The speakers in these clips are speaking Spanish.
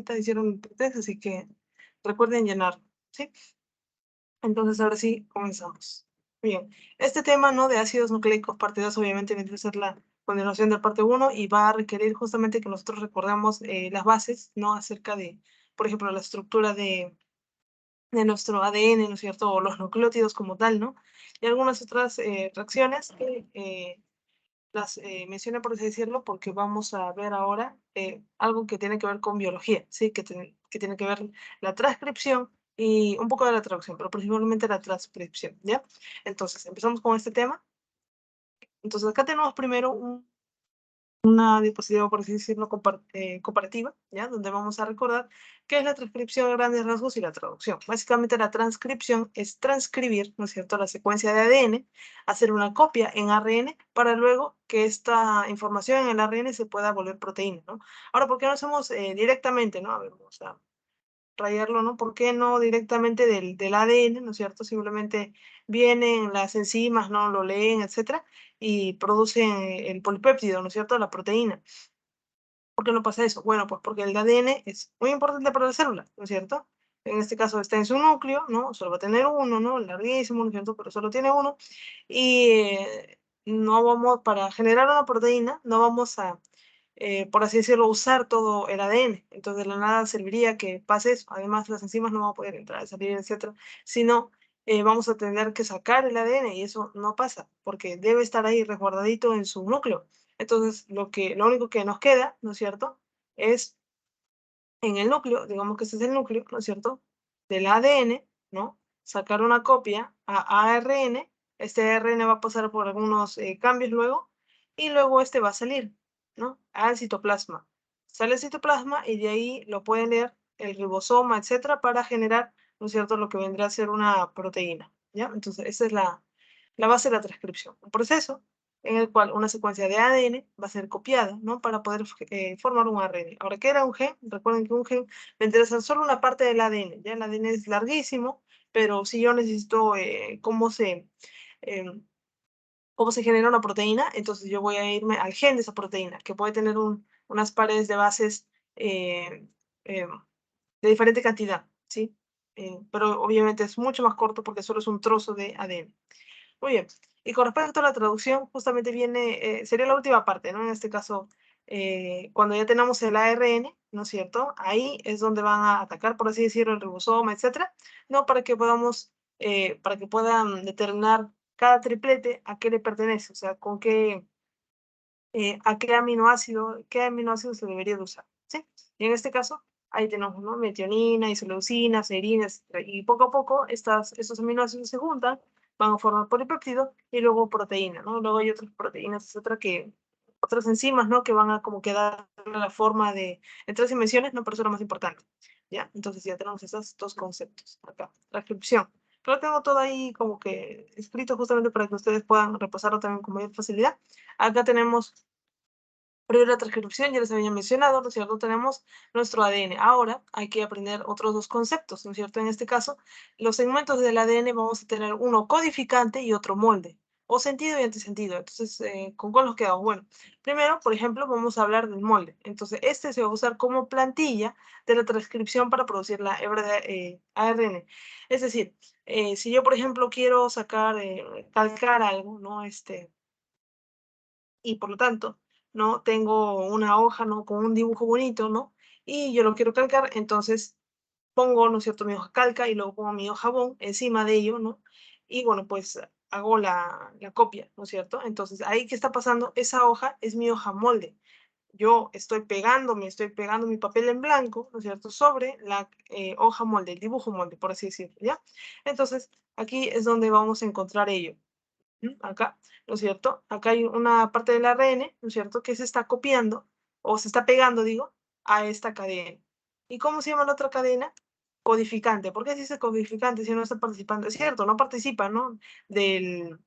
cita hicieron el test, así que recuerden llenar, ¿sí? Entonces, ahora sí, comenzamos. Bien, este tema, ¿no?, de ácidos nucleicos parte 2, obviamente viene a ser la continuación del parte 1 y va a requerir justamente que nosotros recordemos las bases, ¿no?, acerca de, por ejemplo, la estructura de nuestro ADN, ¿no es cierto?, o los nucleótidos como tal, ¿no? Y algunas otras reacciones que las mencioné, por así decirlo, porque vamos a ver ahora algo que tiene que ver con biología, ¿sí? Que tiene que ver la transcripción y un poco de la traducción, pero principalmente la transcripción, ¿ya? Entonces, empezamos con este tema. Entonces, acá tenemos primero una diapositiva, por así decirlo, comparativa, ¿ya? Donde vamos a recordar qué es la transcripción a grandes rasgos y la traducción. Básicamente, la transcripción es transcribir, ¿no es cierto?, la secuencia de ADN, hacer una copia en ARN para luego que esta información en el ARN se pueda volver proteína, ¿no? Ahora, ¿por qué no hacemos directamente, no? A ver, vamos a rayarlo, ¿no? ¿Por qué no directamente del ADN, ¿no es cierto? Simplemente vienen las enzimas, ¿no? Lo leen, etcétera, y producen el polipéptido, ¿no es cierto? La proteína. ¿Por qué no pasa eso? Bueno, pues porque el ADN es muy importante para la célula, ¿no es cierto? En este caso está en su núcleo, ¿no? Solo va a tener uno, ¿no? Larguísimo, ¿no es cierto? Pero solo tiene uno. Y no vamos, para generar una proteína, no vamos a por así decirlo, usar todo el ADN. Entonces, de la nada serviría que pase eso. Además, las enzimas no van a poder entrar, salir, etcétera. Sino, vamos a tener que sacar el ADN y eso no pasa porque debe estar ahí resguardadito en su núcleo. Entonces, lo único que nos queda, ¿no es cierto?, es en el núcleo, digamos que ese es el núcleo, ¿no es cierto?, del ADN, ¿no? Sacar una copia a ARN, este ARN va a pasar por algunos cambios luego, y luego este va a salir, ¿no?, al citoplasma. Sale el citoplasma y de ahí lo puede leer el ribosoma, etcétera, para generar, ¿no es cierto?, lo que vendrá a ser una proteína, ¿ya? Entonces, esa es la base de la transcripción. Un proceso en el cual una secuencia de ADN va a ser copiada, ¿no?, para poder formar un ARN. Ahora, ¿qué era un gen? Recuerden que un gen vendría a ser solo una parte del ADN, ya el ADN es larguísimo, pero si yo necesito em, cómo se genera una proteína, entonces yo voy a irme al gen de esa proteína, que puede tener unas pares de bases eh, em, de diferente cantidad, ¿sí? Pero obviamente es mucho más corto porque solo es un trozo de ADN. Muy bien. Y con respecto a la traducción, justamente viene, sería la última parte, ¿no? En este caso, cuando ya tenemos el ARN, ¿no es cierto? Ahí es donde van a atacar, por así decirlo, el ribosoma, etcétera, ¿no? Para que podamos, para que puedan determinar cada triplete a qué le pertenece, o sea, con a qué aminoácido se debería de usar, ¿sí? Y en este caso, ahí tenemos, ¿no?, metionina, isoleucina, serina, etcétera. Y poco a poco estos aminoácidos se juntan, van a formar polipéptido y luego proteína, ¿no? Luego hay otras proteínas, etcétera, otras enzimas, ¿no?, que van a como que darle la forma en 3 dimensiones, ¿no? Pero eso es lo más importante, ¿ya? Entonces ya tenemos esos 2 conceptos acá. Transcripción. Pero lo tengo todo ahí como que escrito justamente para que ustedes puedan repasarlo también con mayor facilidad. Acá tenemos primero la transcripción, ya les había mencionado, ¿no es cierto? Tenemos nuestro ADN. Ahora hay que aprender otros 2 conceptos, ¿no es cierto? En este caso, los segmentos del ADN vamos a tener uno codificante y otro molde, o sentido y antisentido. Entonces, ¿con cuál nos quedamos? Bueno, primero, por ejemplo, vamos a hablar del molde. Entonces, este se va a usar como plantilla de la transcripción para producir la hebra de ARN. Es decir, si yo, por ejemplo, quiero sacar, calcar algo, ¿no? Y por lo tanto, ¿no?, tengo una hoja, ¿no?, con un dibujo bonito, ¿no?, y yo lo quiero calcar, entonces pongo, ¿no es cierto?, mi hoja calca y luego pongo mi hoja jabón encima de ello, ¿no? Y bueno, pues hago la copia, ¿no es cierto? Entonces, ahí, ¿qué está pasando? Esa hoja es mi hoja molde. Yo estoy pegando mi papel en blanco, ¿no es cierto?, sobre la hoja molde, el dibujo molde, por así decirlo, ¿ya? Entonces, aquí es donde vamos a encontrar ello. Acá, ¿no es cierto? Acá hay una parte del ARN, ¿no es cierto?, que se está copiando, o se está pegando, digo, a esta cadena. ¿Y cómo se llama la otra cadena? Codificante. ¿Por qué se dice codificante si no está participando? Es cierto, no participa, ¿no?, del,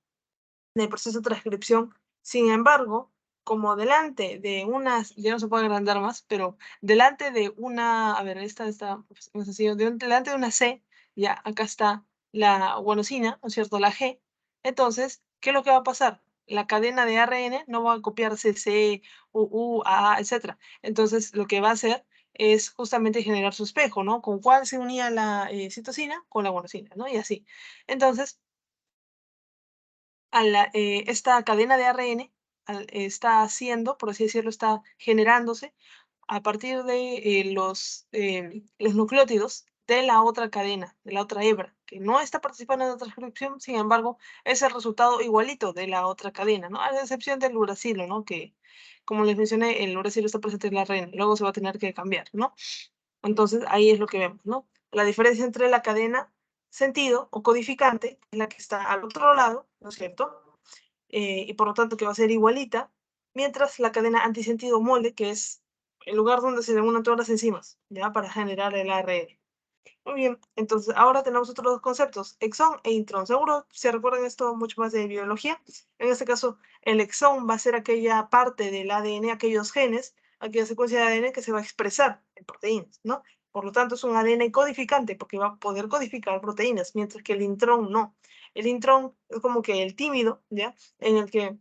del proceso de transcripción. Sin embargo, como delante de unas, ya no se puede agrandar más, pero delante de una, a ver, esta, pues, más sencillo, delante de una C, ya acá está la guanosina, ¿no es cierto?, la G. Entonces, ¿qué es lo que va a pasar? La cadena de ARN no va a copiarse C, U, A, etcétera. Entonces, lo que va a hacer es justamente generar su espejo, ¿no? ¿Con cuál se unía la citosina? Con la guanosina, ¿no? Y así. Entonces, esta cadena de ARN está haciendo, por así decirlo, está generándose a partir de los nucleótidos de la otra cadena, de la otra hebra, que no está participando en la transcripción, sin embargo, es el resultado igualito de la otra cadena, ¿no? A la excepción del uracilo, ¿no? Que, como les mencioné, el uracilo está presente en la ARN, luego se va a tener que cambiar, ¿no? Entonces, ahí es lo que vemos, ¿no? La diferencia entre la cadena sentido o codificante, es la que está al otro lado, ¿no es cierto? Y por lo tanto que va a ser igualita, mientras la cadena antisentido molde, que es el lugar donde se unen todas las enzimas, ¿ya? Para generar el ARN. Muy bien, entonces ahora tenemos otros dos conceptos, exón e intrón. Seguro se recuerdan esto mucho más de biología. En este caso, el exón va a ser aquella parte del ADN, aquellos genes, aquella secuencia de ADN que se va a expresar en proteínas, ¿no? Por lo tanto, es un ADN codificante porque va a poder codificar proteínas, mientras que el intrón no. El intrón es como que el tímido, ¿ya? En el que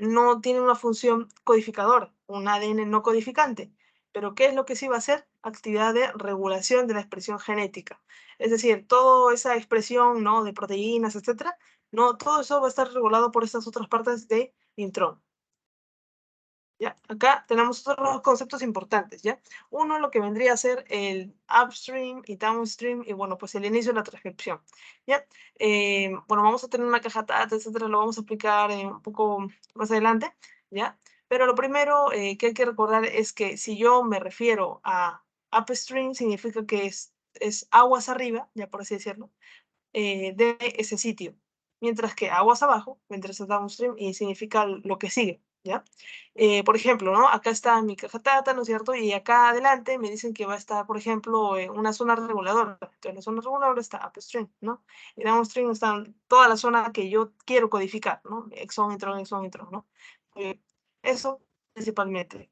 no tiene una función codificadora, un ADN no codificante. Pero ¿qué es lo que sí va a hacer? Actividad de regulación de la expresión genética. Es decir, toda esa expresión, ¿no? De proteínas, etcétera, no, todo eso va a estar regulado por estas otras partes de intrón. ¿Ya? Acá tenemos otros conceptos importantes, ¿ya? Uno, lo que vendría a ser el upstream y downstream, y bueno, pues el inicio de la transcripción, ¿ya? Bueno, vamos a tener una caja TAT, etcétera, lo vamos a explicar un poco más adelante, ¿ya? Pero lo primero que hay que recordar es que si yo me refiero a upstream, significa que es aguas arriba, ya por así decirlo, de ese sitio, mientras que aguas abajo, mientras es downstream, y significa lo que sigue, ¿ya? Por ejemplo, ¿no? Acá está mi caja tata, ¿no es cierto? Y acá adelante me dicen que va a estar, por ejemplo, una zona reguladora. Entonces, la zona reguladora está upstream, ¿no? Y downstream está toda la zona que yo quiero codificar, ¿no? Exón, intron, ¿no? Eso principalmente.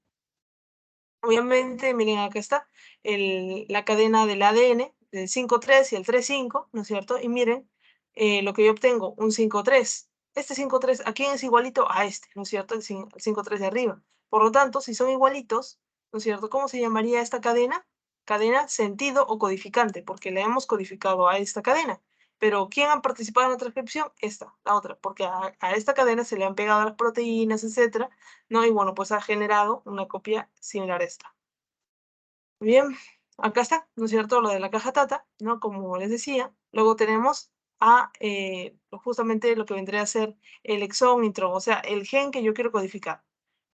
Obviamente, miren, acá está la cadena del ADN, del 5'3 y el 3'5, ¿no es cierto? Y miren lo que yo obtengo, un 5'3. Este 5'3, ¿a quién es igualito? A este, ¿no es cierto? El 5'3 de arriba. Por lo tanto, si son igualitos, ¿no es cierto? ¿Cómo se llamaría esta cadena? Cadena sentido o codificante, porque le hemos codificado a esta cadena. Pero ¿quién ha participado en la transcripción? Esta, la otra, porque a esta cadena se le han pegado las proteínas, etcétera, ¿no? Y bueno, pues ha generado una copia similar a esta. Bien, acá está, ¿no es cierto? Lo de la caja tata, ¿no? Como les decía. Luego tenemos justamente lo que vendría a ser el exón intron, o sea, el gen que yo quiero codificar.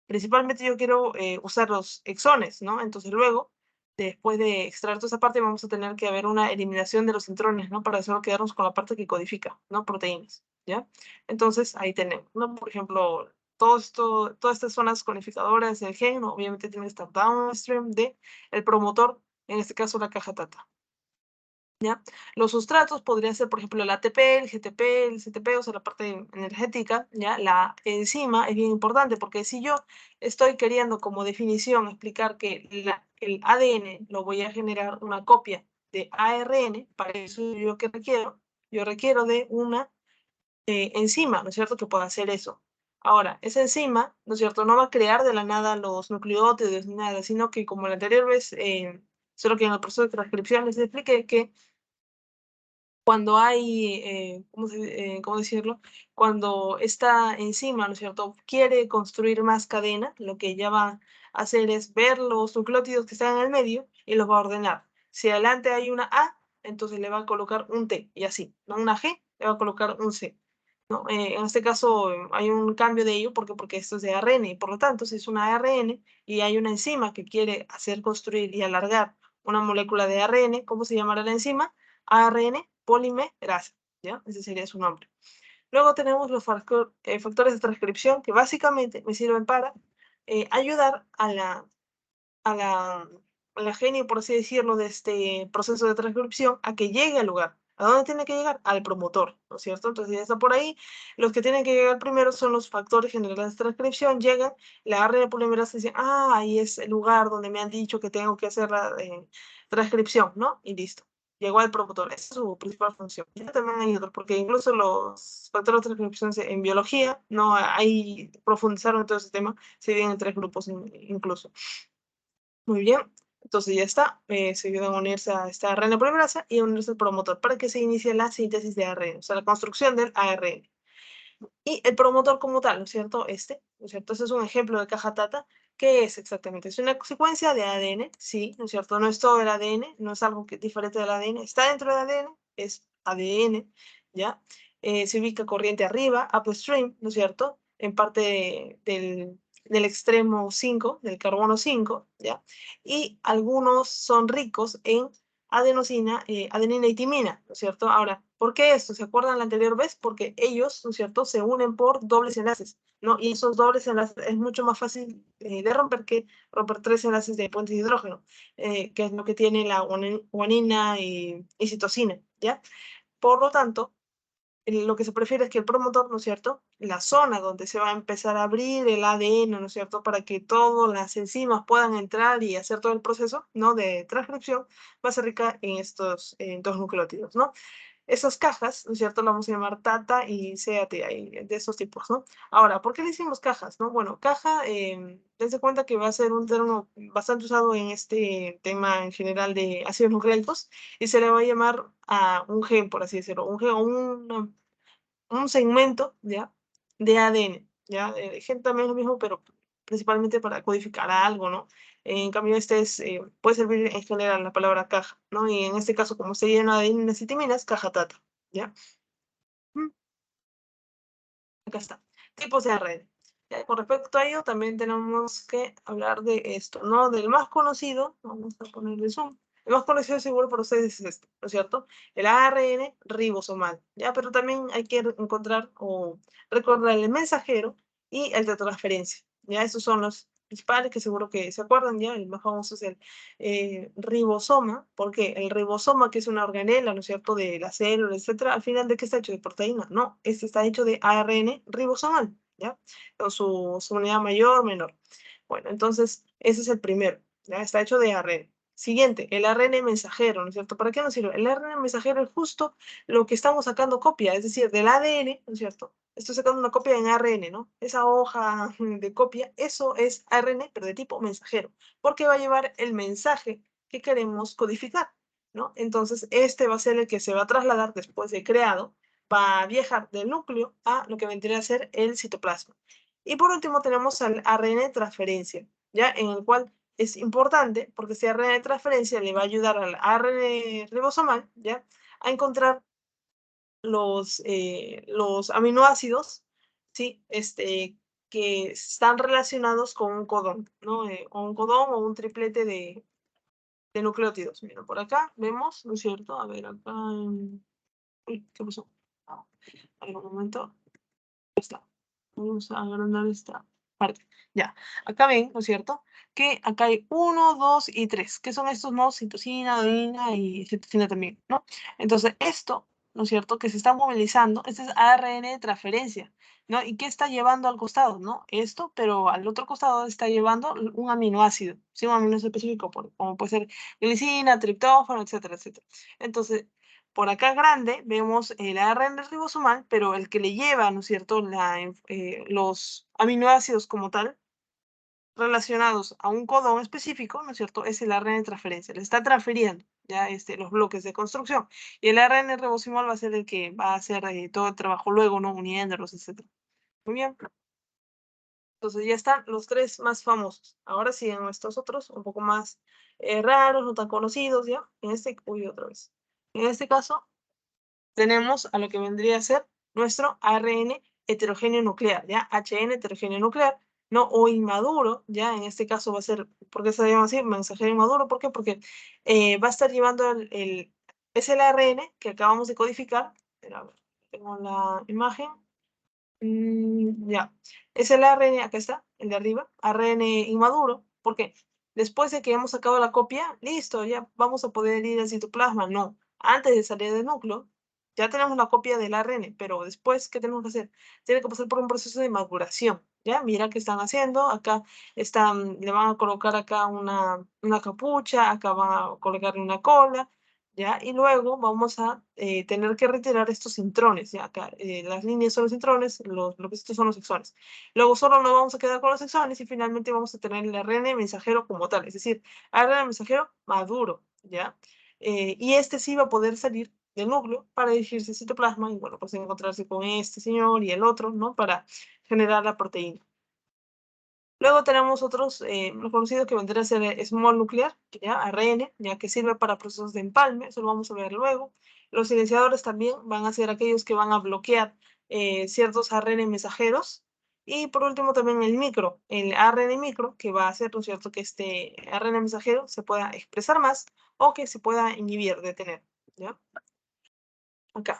Principalmente yo quiero usar los exones, ¿no? Entonces luego, después de extraer toda esa parte, vamos a tener que haber una eliminación de los intrones, ¿no? Para solo quedarnos con la parte que codifica, ¿no? Proteínas, ¿ya? Entonces ahí tenemos, ¿no? Por ejemplo, todas estas zonas codificadoras del gen, ¿no? Obviamente tienen que estar downstream de el promotor, en este caso la caja tata. ¿Ya? Los sustratos podrían ser, por ejemplo, el ATP, el GTP, el CTP, o sea, la parte energética, ¿ya? La enzima es bien importante porque si yo estoy queriendo como definición explicar que el ADN lo voy a generar una copia de ARN, para eso yo que requiero, yo requiero de una enzima, ¿no es cierto?, que pueda hacer eso. Ahora, esa enzima, ¿no es cierto?, no va a crear de la nada los nucleótidos ni nada, sino que como la anterior vez, solo que en el proceso de transcripción les expliqué que cuando hay, ¿cómo decirlo? Cuando esta enzima, ¿no es cierto?, quiere construir más cadena, lo que ella va a hacer es ver los nucleótidos que están en el medio y los va a ordenar. Si adelante hay una A, entonces le va a colocar un T y así, ¿no? Una G, le va a colocar un C, ¿no? En este caso hay un cambio de ello porque esto es de ARN y por lo tanto, si es una ARN y hay una enzima que quiere hacer construir y alargar una molécula de ARN, ¿cómo se llamará la enzima? ARN polimerasa, ¿ya? Ese sería su nombre. Luego tenemos los factores de transcripción que básicamente me sirven para ayudar a la genia, por así decirlo, de este proceso de transcripción a que llegue al lugar. ¿A dónde tiene que llegar? Al promotor, ¿no es cierto? Entonces ya está por ahí. Los que tienen que llegar primero son los factores generales de transcripción. Llegan, la ARN polimerasa dice, ahí es el lugar donde me han dicho que tengo que hacer la transcripción, ¿no? Y listo. Llegó al promotor. Esa es su principal función. Ya también hay otros, porque incluso los factores de transcripción en biología, no hay profundizaron en todo ese tema, se dividen en tres grupos incluso. Muy bien. Entonces ya está. Se ayudan a unirse a esta ARN polimerasa y a unirse al promotor para que se inicie la síntesis de ARN, o sea, la construcción del ARN. Y el promotor como tal, ¿no es cierto? ¿no es cierto? Ese es un ejemplo de caja Tata. ¿Qué es exactamente? Es una secuencia de ADN, sí, ¿no es cierto? No es todo el ADN, no es algo diferente del ADN. Está dentro del ADN, es ADN, ¿ya? Se ubica corriente arriba, upstream, ¿no es cierto? En parte del extremo 5, del carbono 5, ¿ya? Y algunos son ricos en adenosina, adenina y timina, ¿no es cierto? Ahora, ¿por qué esto? ¿Se acuerdan la anterior vez? Porque ellos, ¿no es cierto?, se unen por dobles enlaces, ¿no? Y esos dobles enlaces es mucho más fácil de romper que romper tres enlaces de puentes de hidrógeno, que es lo que tiene la guanina y citosina, ¿ya? Por lo tanto, lo que se prefiere es que el promotor, ¿no es cierto?, la zona donde se va a empezar a abrir el ADN, ¿no es cierto?, para que todas las enzimas puedan entrar y hacer todo el proceso, ¿no?, de transcripción, va a ser rica en estos dos nucleótidos, ¿no? Esas cajas, ¿no es cierto?, las vamos a llamar TATA y CAT, de esos tipos, ¿no? Ahora, ¿por qué le decimos cajas, no? Bueno, caja, dense cuenta que va a ser un término bastante usado en este tema en general de ácidos nucleicos y se le va a llamar a un gen, por así decirlo, un gen o un segmento, ¿ya? De ADN, ¿ya? Gen también es lo mismo, pero principalmente para codificar algo, ¿no? En cambio, este es, puede servir en general la palabra caja, ¿no? Y en este caso, como se llena de adeninas y timinas, caja Tata, ¿ya? Mm, Acá está. Tipos de ARN. ¿Ya? Con respecto a ello, también tenemos que hablar de esto, ¿no? Del más conocido, vamos a ponerle zoom. El más conocido seguro para ustedes es este, ¿no es cierto? El ARN ribosomal, ¿ya? Pero también hay que encontrar o recordar el mensajero y el de transferencia, ¿ya? Esos son los principales que seguro que se acuerdan, ¿ya? El más famoso es el ribosoma, porque el ribosoma, que es una organela, ¿no es cierto?, de la célula, etcétera, al final, ¿de qué está hecho? ¿De proteína? No, este está hecho de ARN ribosomal, ¿ya? Con su unidad mayor, menor. Bueno, entonces, ese es el primero, ¿ya? Está hecho de ARN. Siguiente, el ARN mensajero, ¿no es cierto? ¿Para qué nos sirve? El ARN mensajero es justo lo que estamos sacando copia, es decir, del ADN, ¿no es cierto? Estoy sacando una copia en ARN, ¿no? Esa hoja de copia, eso es ARN, pero de tipo mensajero, porque va a llevar el mensaje que queremos codificar, ¿no? Entonces, este va a ser el que se va a trasladar después de creado, va a viajar del núcleo a lo que vendría a ser el citoplasma. Y por último tenemos al ARN de transferencia, ¿ya? En el cual es importante, porque este ARN de transferencia le va a ayudar al ARN ribosomal, ¿ya? A encontrar los aminoácidos, ¿sí? Que están relacionados con un codón, ¿no? O un codón o un triplete de nucleótidos. Mira, por acá vemos, ¿no es cierto? A ver, acá. Uy, ¿qué pasó? Algún momento. Está. Vamos a agrandar esta parte. Ya, acá ven, ¿no es cierto? Que acá hay 1, 2 y 3, que son estos nodos, citosina, adenina y citosina también, ¿no? Entonces, esto, ¿no es cierto? Que se está movilizando, este es ARN de transferencia, ¿no? ¿Y qué está llevando al costado, no? Esto, pero al otro costado está llevando un aminoácido, ¿sí? Un aminoácido específico, como puede ser glicina, triptófano, etcétera, etcétera. Entonces, por acá grande vemos el ARN ribosomal, pero el que le lleva, ¿no es cierto?, los aminoácidos como tal, relacionados a un codón específico, ¿no es cierto?, es el ARN de transferencia, le está transfiriendo ya los bloques de construcción. Y el ARN ribosomal va a ser el que va a hacer todo el trabajo luego, ¿no?, uniéndolos, etcétera. Muy bien. Entonces ya están los tres más famosos. Ahora siguen estos otros, un poco más raros, no tan conocidos, ¿ya? Uy, otra vez. En este caso, tenemos a lo que vendría a ser nuestro ARN heterogéneo nuclear, ¿ya? HN heterogéneo nuclear, ¿no? O inmaduro, ¿ya? En este caso va a ser, ¿por qué se llama así? Mensajero inmaduro, ¿por qué? Porque va a estar llevando es el ARN que acabamos de codificar. A ver, tengo la imagen. Ya, es el ARN, acá está, el de arriba, ARN inmaduro, porque después de que hemos sacado la copia, listo, ya vamos a poder ir al citoplasma. No, antes de salir del núcleo, ya tenemos la copia del ARN, pero después, ¿qué tenemos que hacer? Tiene que pasar por un proceso de maduración, ¿ya? Mira qué están haciendo, acá le van a colocar acá una capucha, acá van a colocarle una cola, ¿ya? Y luego vamos a tener que retirar estos intrones, ¿ya? Acá, las líneas son los intrones, lo que estos son los exones. Luego solo nos vamos a quedar con los exones y finalmente vamos a tener el ARN mensajero como tal, es decir, ARN mensajero maduro, ¿ya? Y este sí va a poder salir del núcleo para dirigirse al citoplasma y, bueno, pues encontrarse con este señor y el otro, ¿no? Para generar la proteína. Luego tenemos otros los conocidos que vendrían a ser small nuclear, ya ARN, ya que sirve para procesos de empalme, eso lo vamos a ver luego. Los silenciadores también van a ser aquellos que van a bloquear ciertos ARN mensajeros. Y por último también el ARN micro, que va a hacer, ¿no es cierto?, que este ARN mensajero se pueda expresar más o que se pueda inhibir, detener, ¿ya? Acá.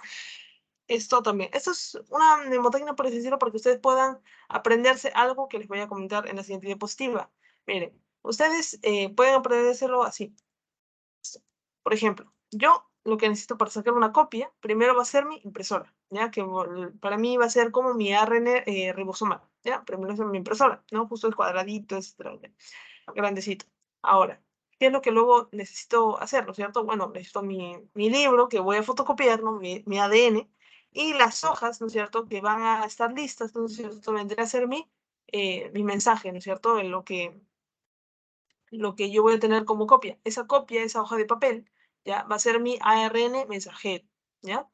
Esto también. Esto es una mnemotecnia, por así decirlo, para que ustedes puedan aprenderse algo que les voy a comentar en la siguiente diapositiva. Miren, ustedes pueden aprendérselo así. Por ejemplo, yo lo que necesito para sacar una copia, primero va a ser mi impresora, ¿ya? Que para mí va a ser como mi ARN ribosomal, ¿ya? Primero es mi impresora, ¿no? Justo el cuadradito, etcétera, grandecito. Ahora, ¿qué es lo que luego necesito hacer, no es cierto? Bueno, necesito mi libro que voy a fotocopiar, ¿no? Mi ADN, y las hojas, ¿no es cierto?, que van a estar listas, ¿no es cierto?, vendría a ser mi mensaje, ¿no es cierto?, en lo que yo voy a tener como copia. Esa copia, esa hoja de papel, ¿ya? Va a ser mi ARN mensajero, ¿ya?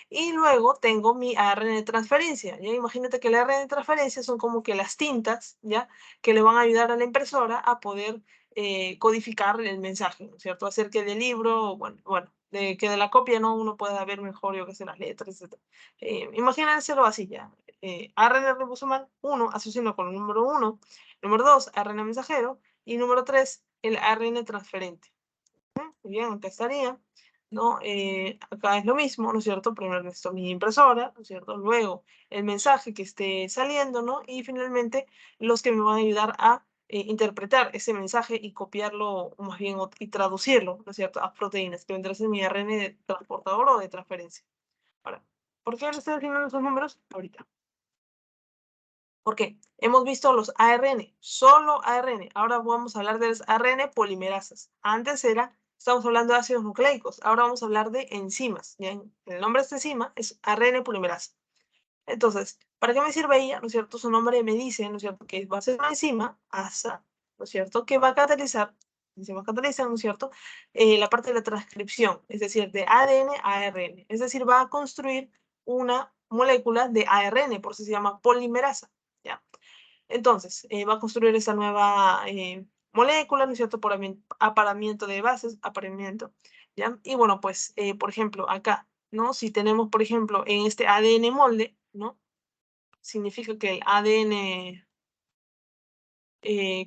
Y luego tengo mi ARN de transferencia, ¿ya? Imagínate que el ARN de transferencia son como que las tintas, ¿ya? Que le van a ayudar a la impresora a poder codificar el mensaje, ¿no es cierto? Hacer que del libro, bueno, que de la copia, ¿no?, uno pueda ver mejor, yo qué sé, las letras, etc. Imagínenselo así, ¿ya? ARN ribosomal 1, asociado con el número 1. Número 2, ARN mensajero. Y número 3, el ARN transferente. Bien, acá estaría, ¿no? Acá es lo mismo, ¿no es cierto? Primero necesito mi impresora, ¿no es cierto? Luego el mensaje que esté saliendo, ¿no? Y finalmente los que me van a ayudar a interpretar ese mensaje y copiarlo, o más bien, y traducirlo, ¿no es cierto?, a proteínas, que vendrá a ser mi ARN de transportador o de transferencia. Ahora, ¿por qué les estoy haciendo esos números? Ahorita. ¿Por qué? Hemos visto los ARN, solo ARN. Ahora vamos a hablar de las ARN polimerasas. Antes estamos hablando de ácidos nucleicos. Ahora vamos a hablar de enzimas. ¿Bien? El nombre de esta enzima es ARN polimerasa. Entonces, ¿para qué me sirve ella? ¿No es cierto? Su nombre me dice, ¿no es cierto?, que va a ser una enzima, ASA, ¿no es cierto?, que va a catalizar, enzimas catalizan, ¿no es cierto?, la parte de la transcripción, es decir, de ADN a ARN. Es decir, va a construir una molécula de ARN, por eso se llama polimerasa, ¿ya? Entonces, va a construir esa nueva molécula, ¿no es cierto?, por apareamiento de bases, apareamiento, ¿ya? Y bueno, pues, por ejemplo, acá, ¿no? Si tenemos, por ejemplo, en este ADN molde, ¿no? Significa que el ADN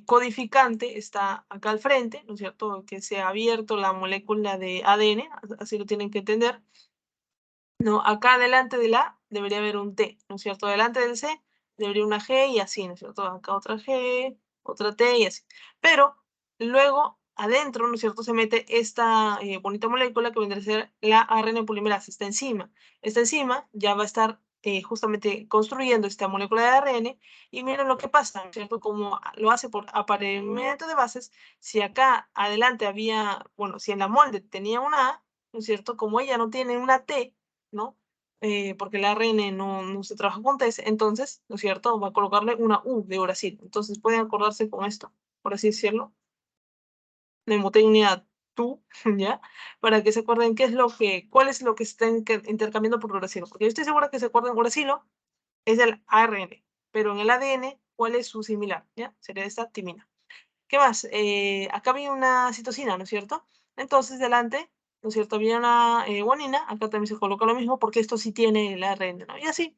codificante está acá al frente, ¿no es cierto?, que se ha abierto la molécula de ADN, así lo tienen que entender, ¿no? Acá delante de la A debería haber un T, ¿no es cierto? Delante del C debería una G y así, ¿no es cierto? Acá otra G, otra T y así. Pero luego adentro, ¿no es cierto?, se mete esta bonita molécula que vendría a ser la ARN polimerasa, esta enzima. Esta enzima ya va a estar justamente construyendo esta molécula de ARN y miren lo que pasa, ¿no es cierto? Como lo hace por apareamiento de bases, si acá adelante había, bueno, si en la molde tenía una A, ¿no es cierto? Como ella no tiene una T, ¿no? Porque el ARN no se trabaja con T, entonces, ¿no es cierto?, va a colocarle una U de Brasil. Entonces pueden acordarse con esto, por así decirlo, mnemotecnia tú, ¿ya? Para que se acuerden cuál es lo que se está intercambiando por uracilo. Porque yo estoy segura que se acuerdan, uracilo es el ARN, pero en el ADN, ¿cuál es su similar? ¿Ya? Sería esta timina. ¿Qué más? Acá había una citosina, ¿no es cierto? Entonces, delante, ¿no es cierto?, había una guanina, acá también se coloca lo mismo porque esto sí tiene el ARN, ¿no? Y así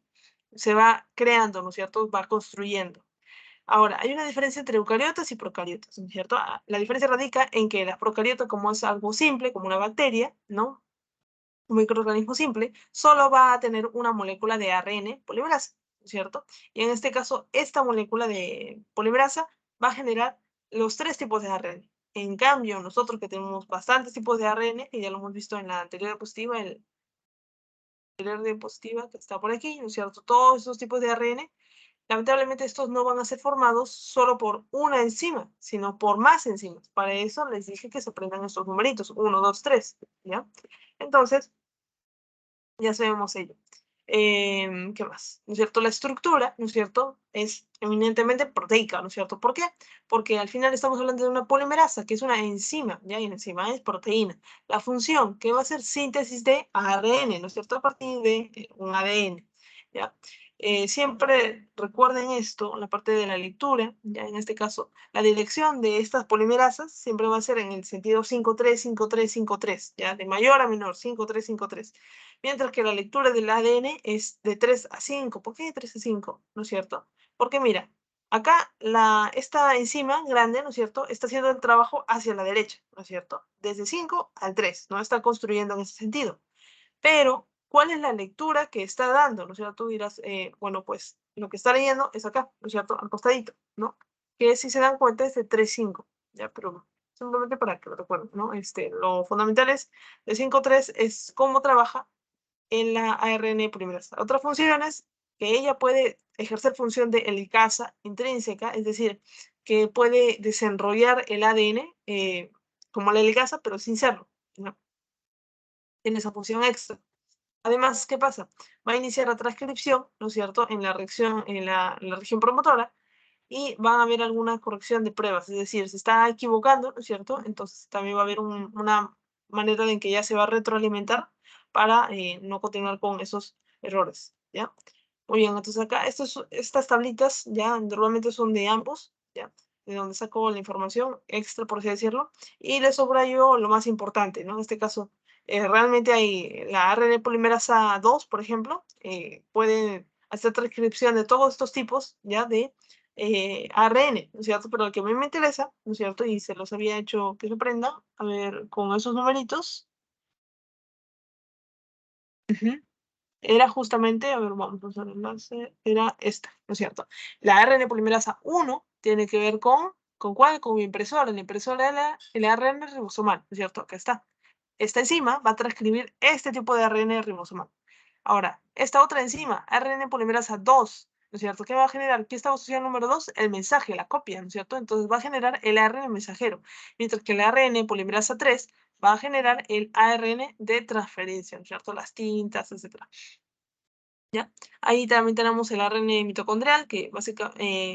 se va creando, ¿no es cierto?, va construyendo. Ahora, hay una diferencia entre eucariotas y procariotas, ¿no es cierto? La diferencia radica en que las procariotas, como es algo simple, como una bacteria, ¿no?, un microorganismo simple, solo va a tener una molécula de ARN polimerasa, ¿no es cierto? Y en este caso, esta molécula de polimerasa va a generar los 3 tipos de ARN. En cambio, nosotros que tenemos bastantes tipos de ARN, que ya lo hemos visto en la anterior diapositiva, que está por aquí, ¿no es cierto? Todos esos tipos de ARN lamentablemente estos no van a ser formados solo por una enzima, sino por más enzimas. Para eso les dije que se aprendan estos numeritos, 1, 2, 3, ¿ya? Entonces, ya sabemos ello. ¿Qué más? ¿No es cierto? La estructura, ¿no es cierto? Es eminentemente proteica, ¿no es cierto? ¿Por qué? Porque al final estamos hablando de una polimerasa, que es una enzima, ¿ya? Y la enzima es proteína. La función, que va a ser síntesis de ARN, ¿no es cierto? A partir de un ADN, ¿ya? Siempre recuerden esto, la parte de la lectura, ya en este caso, la dirección de estas polimerasas siempre va a ser en el sentido 5-3, 5-3, 5-3, ¿ya? De mayor a menor, 5-3, 5-3. Mientras que la lectura del ADN es de 3 a 5. ¿Por qué de 3 a 5? ¿No es cierto? Porque mira, acá esta enzima grande, ¿no es cierto?, está haciendo el trabajo hacia la derecha, ¿no es cierto? Desde 5 al 3, ¿no? Está construyendo en ese sentido. Pero, ¿cuál es la lectura que está dando? ¿No es cierto? Tú dirás, bueno, pues lo que está leyendo es acá, ¿no es cierto? Al costadito, ¿no? Que si se dan cuenta es de 3-5, ¿ya? Pero simplemente para que lo recuerden, ¿no? Lo fundamental es de 5-3 es cómo trabaja en la ARN polimerasa. Otras funciones que ella puede ejercer función de helicasa intrínseca, es decir, que puede desenrollar el ADN como la helicasa, pero sin serlo, ¿no? Tiene esa función extra. Además, ¿qué pasa? Va a iniciar la transcripción, ¿no es cierto?, en la región promotora, y van a haber alguna corrección de pruebas, es decir, se está equivocando, ¿no es cierto? Entonces también va a haber una manera en que ya se va a retroalimentar para no continuar con esos errores, ¿ya? Muy bien, entonces acá estas tablitas ya normalmente son de ambos, ¿ya? De donde saco la información extra, por así decirlo, y les subrayo lo más importante, ¿no? En este caso, realmente hay la ARN polimerasa 2, por ejemplo, puede hacer transcripción de todos estos tipos, ¿ya? De ARN, ¿no es cierto? Pero el que a mí me interesa, ¿no es cierto? Y se los había hecho que se aprenda, a ver, con esos numeritos. Ujú. Era justamente, a ver, vamos a hacer el enlace, era esta, ¿no es cierto? La ARN polimerasa 1 tiene que ver ¿con cuál? Con mi impresora, la impresora de el ARN ribosomal, ¿no es cierto? Acá está. Esta enzima va a transcribir este tipo de ARN ribosomal. Ahora, esta otra enzima, ARN polimerasa 2, ¿no es cierto? ¿Qué va a generar? ¿Qué está asociado al número 2? El mensaje, la copia, ¿no es cierto? Entonces va a generar el ARN mensajero, mientras que el ARN polimerasa 3 va a generar el ARN de transferencia, ¿no es cierto? Las tintas, etcétera. ¿Ya? Ahí también tenemos el ARN mitocondrial, que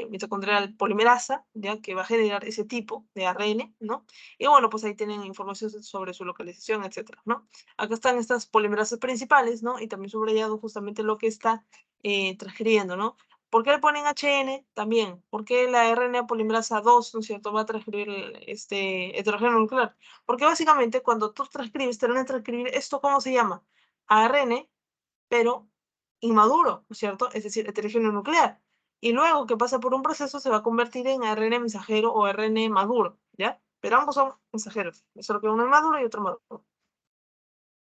mitocondrial polimerasa, ¿ya? Que va a generar ese tipo de ARN, ¿no? Y bueno, pues ahí tienen información sobre su localización, etcétera, ¿no? Acá están estas polimerasas principales, ¿no? Y también subrayado justamente lo que está transcribiendo, ¿no? ¿Por qué le ponen HN? También, ¿por qué la RNA polimerasa 2, ¿no es cierto?, va a transcribir este heterogéneo nuclear? Porque básicamente cuando tú transcribes, te van a transcribir esto, ¿cómo se llama? ARN, pero inmaduro, ¿no es cierto? Es decir, heterogéneo nuclear. Y luego que pasa por un proceso se va a convertir en ARN mensajero o ARN maduro, ¿ya? Pero ambos son mensajeros, solo que uno es maduro y otro maduro.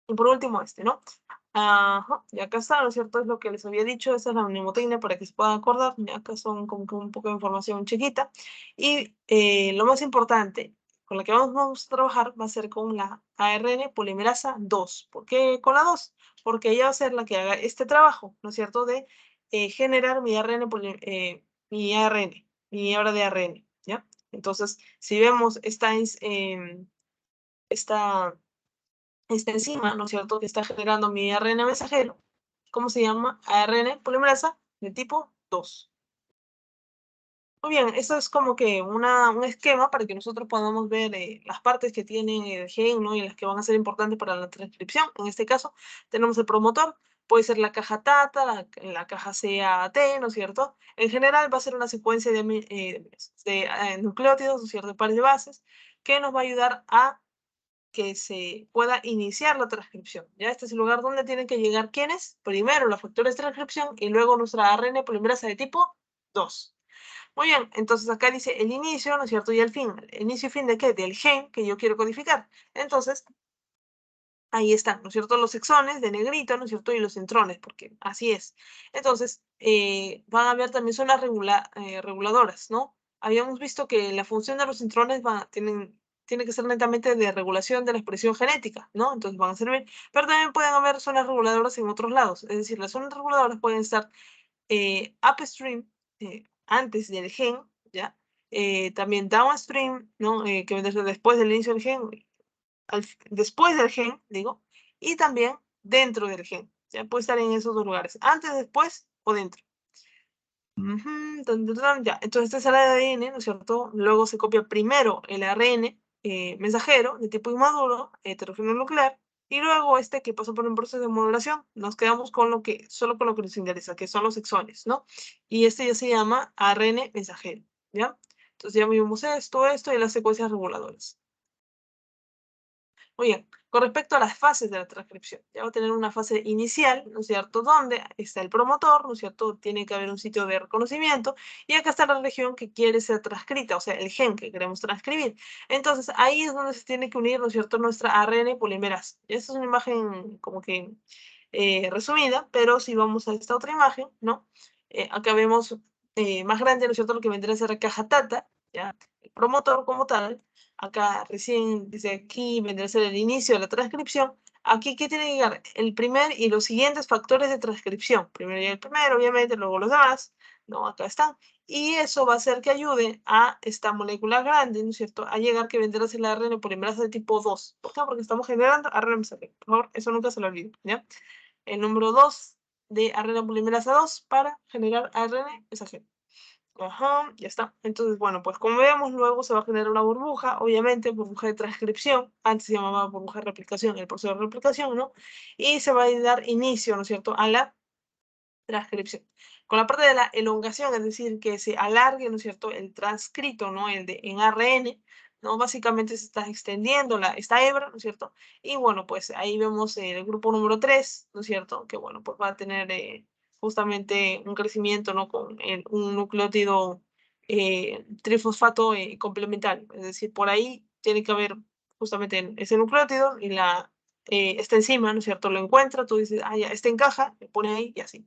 Y por último ¿no? Ajá, y acá está, ¿no es cierto? Es lo que les había dicho, esa es la mnemotecnia para que se puedan acordar, y acá son como que un poco de información chiquita. Y lo más importante, con la que vamos a trabajar, va a ser con la ARN polimerasa 2. ¿Por qué con la 2? Porque ella va a ser la que haga este trabajo, ¿no es cierto? De generar mi ARN, mi hebra de ARN, ¿ya? Entonces, si vemos esta esta enzima, ¿no es cierto?, que está generando mi ARN mensajero, ¿cómo se llama? ARN polimerasa de tipo 2. Muy bien, eso es como que un esquema para que nosotros podamos ver las partes que tienen el gen, ¿no? Y las que van a ser importantes para la transcripción. En este caso, tenemos el promotor, puede ser la caja TATA, la caja CAT, ¿no es cierto? En general va a ser una secuencia de nucleótidos, ¿no es cierto?, de pares de bases, que nos va a ayudar a que se pueda iniciar la transcripción. Ya este es el lugar donde tienen que llegar ¿quiénes? Primero los factores de transcripción y luego nuestra ARN polimerasa de tipo 2. Muy bien, entonces acá dice el inicio, ¿no es cierto? Y el fin. ¿El inicio y fin de qué? Del gen que yo quiero codificar. Entonces, ahí están, ¿no es cierto? Los exones de negrito, ¿no es cierto? Y los intrones, porque así es. Entonces, van a haber también zonas reguladoras, ¿no? Habíamos visto que la función de los intrones tiene que ser netamente de regulación de la expresión genética, ¿no? Entonces van a servir, pero también pueden haber zonas reguladoras en otros lados. Es decir, las zonas reguladoras pueden estar upstream, antes del gen, ¿ya? También downstream, ¿no? Que vendría a ser después del inicio del gen, después del gen, digo, y también dentro del gen. Ya puede estar en esos dos lugares, antes, después o dentro. Ya. Entonces este es el ADN, ¿no es cierto? Luego se copia primero el ARN mensajero de tipo inmaduro, heterogéneo nuclear, y luego este que pasó por un proceso de modulación, nos quedamos con lo que, solo con lo que nos interesa, que son los exones, ¿no? Y este ya se llama ARN mensajero, ¿ya? Entonces ya vimos esto y las secuencias reguladoras. Muy bien, con respecto a las fases de la transcripción, ya va a tener una fase inicial, ¿no es cierto?, donde está el promotor, ¿no es cierto?, tiene que haber un sitio de reconocimiento, y acá está la región que quiere ser transcrita, o sea, el gen que queremos transcribir. Entonces, ahí es donde se tiene que unir, ¿no es cierto?, nuestra ARN polimerasa. Esta es una imagen como que resumida, pero si vamos a esta otra imagen, ¿no?, acá vemos más grande, ¿no es cierto?, lo que vendría a ser la caja TATA, ¿ya?, el promotor como tal. Acá recién, desde aquí vendrá a ser el inicio de la transcripción. Aquí, ¿qué tiene que llegar? El primer y los siguientes factores de transcripción. Primero llega el primero, obviamente, luego los demás, ¿no? Acá están. Y eso va a hacer que ayude a esta molécula grande, ¿no es cierto?, a llegar que vendrá a ser la ARN polimerasa de tipo 2. ¿Por qué? Porque estamos generando ARN mensajero. Por favor, eso nunca se lo olvide, ¿ya? El número 2 de ARN polimerasa 2 para generar ARN mensajero. Ajá, ya está. Entonces, bueno, pues como vemos, luego se va a generar una burbuja, obviamente, burbuja de transcripción, antes se llamaba burbuja de replicación, el proceso de replicación, ¿no? Y se va a dar inicio, ¿no es cierto?, a la transcripción. Con la parte de la elongación, es decir, que se alargue, ¿no es cierto?, el transcrito, ¿no?, en ARN, ¿no? Básicamente se está extendiendo esta hebra, ¿no es cierto? Y bueno, pues ahí vemos el grupo número 3, ¿no es cierto?, que bueno, pues va a tener justamente un crecimiento, ¿no?, con un nucleótido trifosfato complementario. Es decir, por ahí tiene que haber justamente ese nucleótido y esta enzima, ¿no es cierto?, lo encuentra, tú dices, ah, ya, este encaja, le pone ahí y así.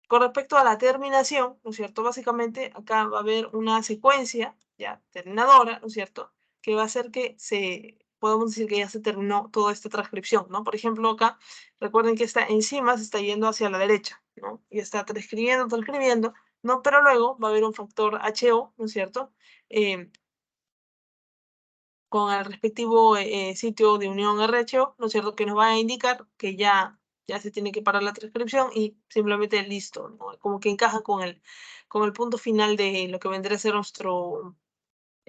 Con respecto a la terminación, ¿no es cierto? Básicamente acá va a haber una secuencia ya terminadora, ¿no es cierto?, que va a hacer que podemos decir que ya se terminó toda esta transcripción, ¿no? Por ejemplo, acá, recuerden que esta enzima se está yendo hacia la derecha, ¿no? Y está transcribiendo, ¿no? Pero luego va a haber un factor HO, ¿no es cierto?, con el respectivo sitio de unión RH, ¿no es cierto?, que nos va a indicar que ya se tiene que parar la transcripción y simplemente listo, ¿no? Como que encaja con el punto final de lo que vendría a ser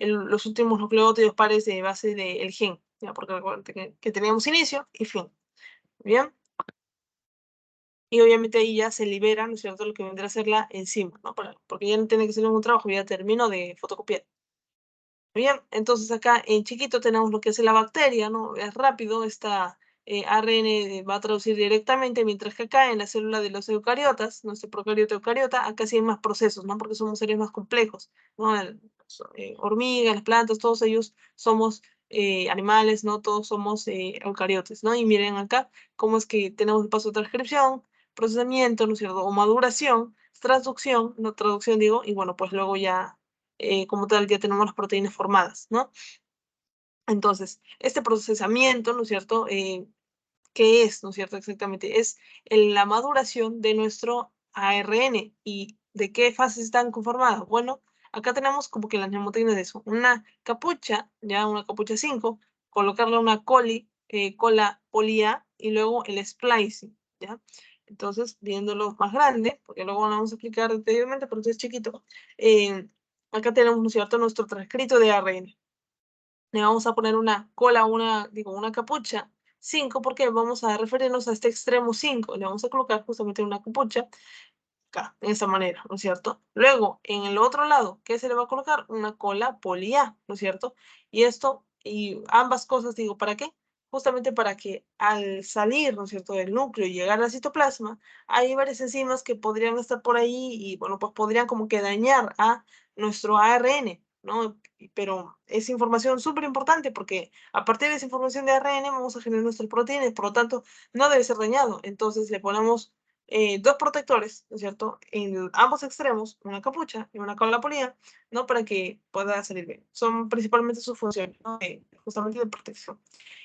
los últimos nucleótidos pares de base del gen, ¿ya? Porque recuerden que teníamos inicio y fin, ¿bien? Y obviamente ahí ya se libera, ¿no es cierto?, lo que vendrá a ser la enzima, ¿no? Porque ya no tiene que ser un trabajo, ya termino de fotocopiar. Bien, entonces acá en chiquito tenemos lo que es la bacteria, ¿no? Es rápido, esta ARN va a traducir directamente, mientras que acá en la célula de los eucariotas, nuestro procariota eucariota, acá sí hay más procesos, ¿no? Porque somos seres más complejos, ¿no? Hormigas, las plantas, todos ellos somos animales, ¿no? Todos somos eucariotes, ¿no? Y miren acá cómo es que tenemos el paso de transcripción, procesamiento, ¿no es cierto? O maduración, transducción, no traducción digo, y bueno, pues luego ya como tal ya tenemos las proteínas formadas, ¿no? Entonces, este procesamiento, ¿no es cierto?, ¿qué es, no es cierto? Exactamente, es la maduración de nuestro ARN. ¿Y de qué fases están conformadas? Bueno, acá tenemos como que las mnemotecnias de eso, una capucha, ya una capucha 5, colocarle una cola poli A y luego el splicing, ¿ya? Entonces, viéndolo más grande, porque luego lo vamos a explicar detalladamente, pero esto es chiquito, acá tenemos, ¿no es cierto?, nuestro transcrito de ARN. Le vamos a poner una cola, una capucha 5, porque vamos a referirnos a este extremo 5. Le vamos a colocar justamente una capucha acá, de esa manera, ¿no es cierto? Luego, en el otro lado, ¿qué se le va a colocar? Una cola poli A, ¿no es cierto? Y ambas cosas, digo, ¿para qué? Justamente para que al salir, ¿no es cierto?, del núcleo y llegar al citoplasma, hay varias enzimas que podrían estar por ahí y, bueno, pues podrían como que dañar a nuestro ARN, ¿no? Pero es información súper importante porque a partir de esa información de ARN vamos a generar nuestras proteínas, por lo tanto, no debe ser dañado. Entonces le ponemos dos protectores, ¿no es cierto?, en ambos extremos, una capucha y una cola polía, ¿no?, para que pueda salir bien. Son principalmente sus funciones, ¿no?, justamente de protección.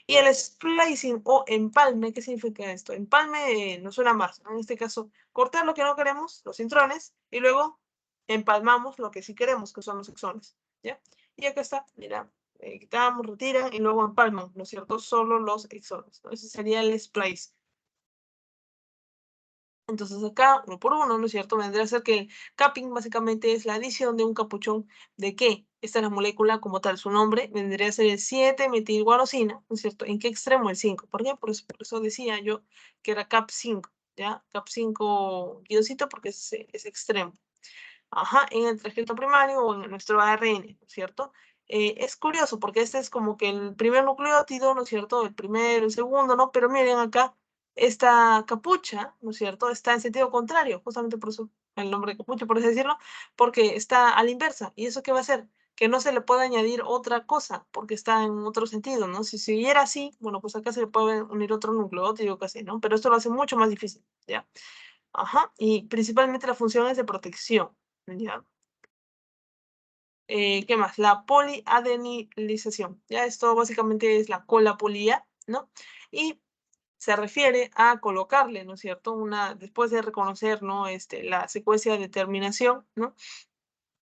Y el splicing o empalme, ¿qué significa esto? Empalme no suena más, ¿no? En este caso, cortar lo que no queremos, los intrones, y luego empalmamos lo que sí queremos, que son los exones, ¿ya? Y acá está, mira, quitamos, retiran y luego empalman, ¿no es cierto? Solo los exones, ¿no? Ese sería el splice. Entonces acá, uno por uno, ¿no es cierto? Vendría a ser que el capping básicamente es la adición de un capuchón de qué. Esta es la molécula como tal, su nombre vendría a ser el 7-metilguanosina, ¿no es cierto? ¿En qué extremo? El 5. ¿Por qué? Por eso decía yo que era CAP5, ¿ya? CAP5 guioncito porque es extremo. Ajá, en el transcripto primario o en nuestro ARN, ¿no es cierto? Es curioso porque este es como que el primer nucleótido, ¿no es cierto? El primero, el segundo, ¿no? Pero miren acá, esta capucha, ¿no es cierto? Está en sentido contrario, justamente por eso el nombre de capucha, por así decirlo, porque está a la inversa. ¿Y eso qué va a hacer? Que no se le pueda añadir otra cosa, porque está en otro sentido, ¿no? Si siguiera así, bueno, pues acá se le puede unir otro nucleótido, casi, ¿no? Pero esto lo hace mucho más difícil, ¿ya? Ajá, y principalmente la función es de protección, ¿ya? ¿Qué más? La poliadenilización, ¿ya? Esto básicamente es la colapolia, ¿no? Y se refiere a colocarle, ¿no es cierto? Después de reconocer, ¿no? La secuencia de terminación, ¿no?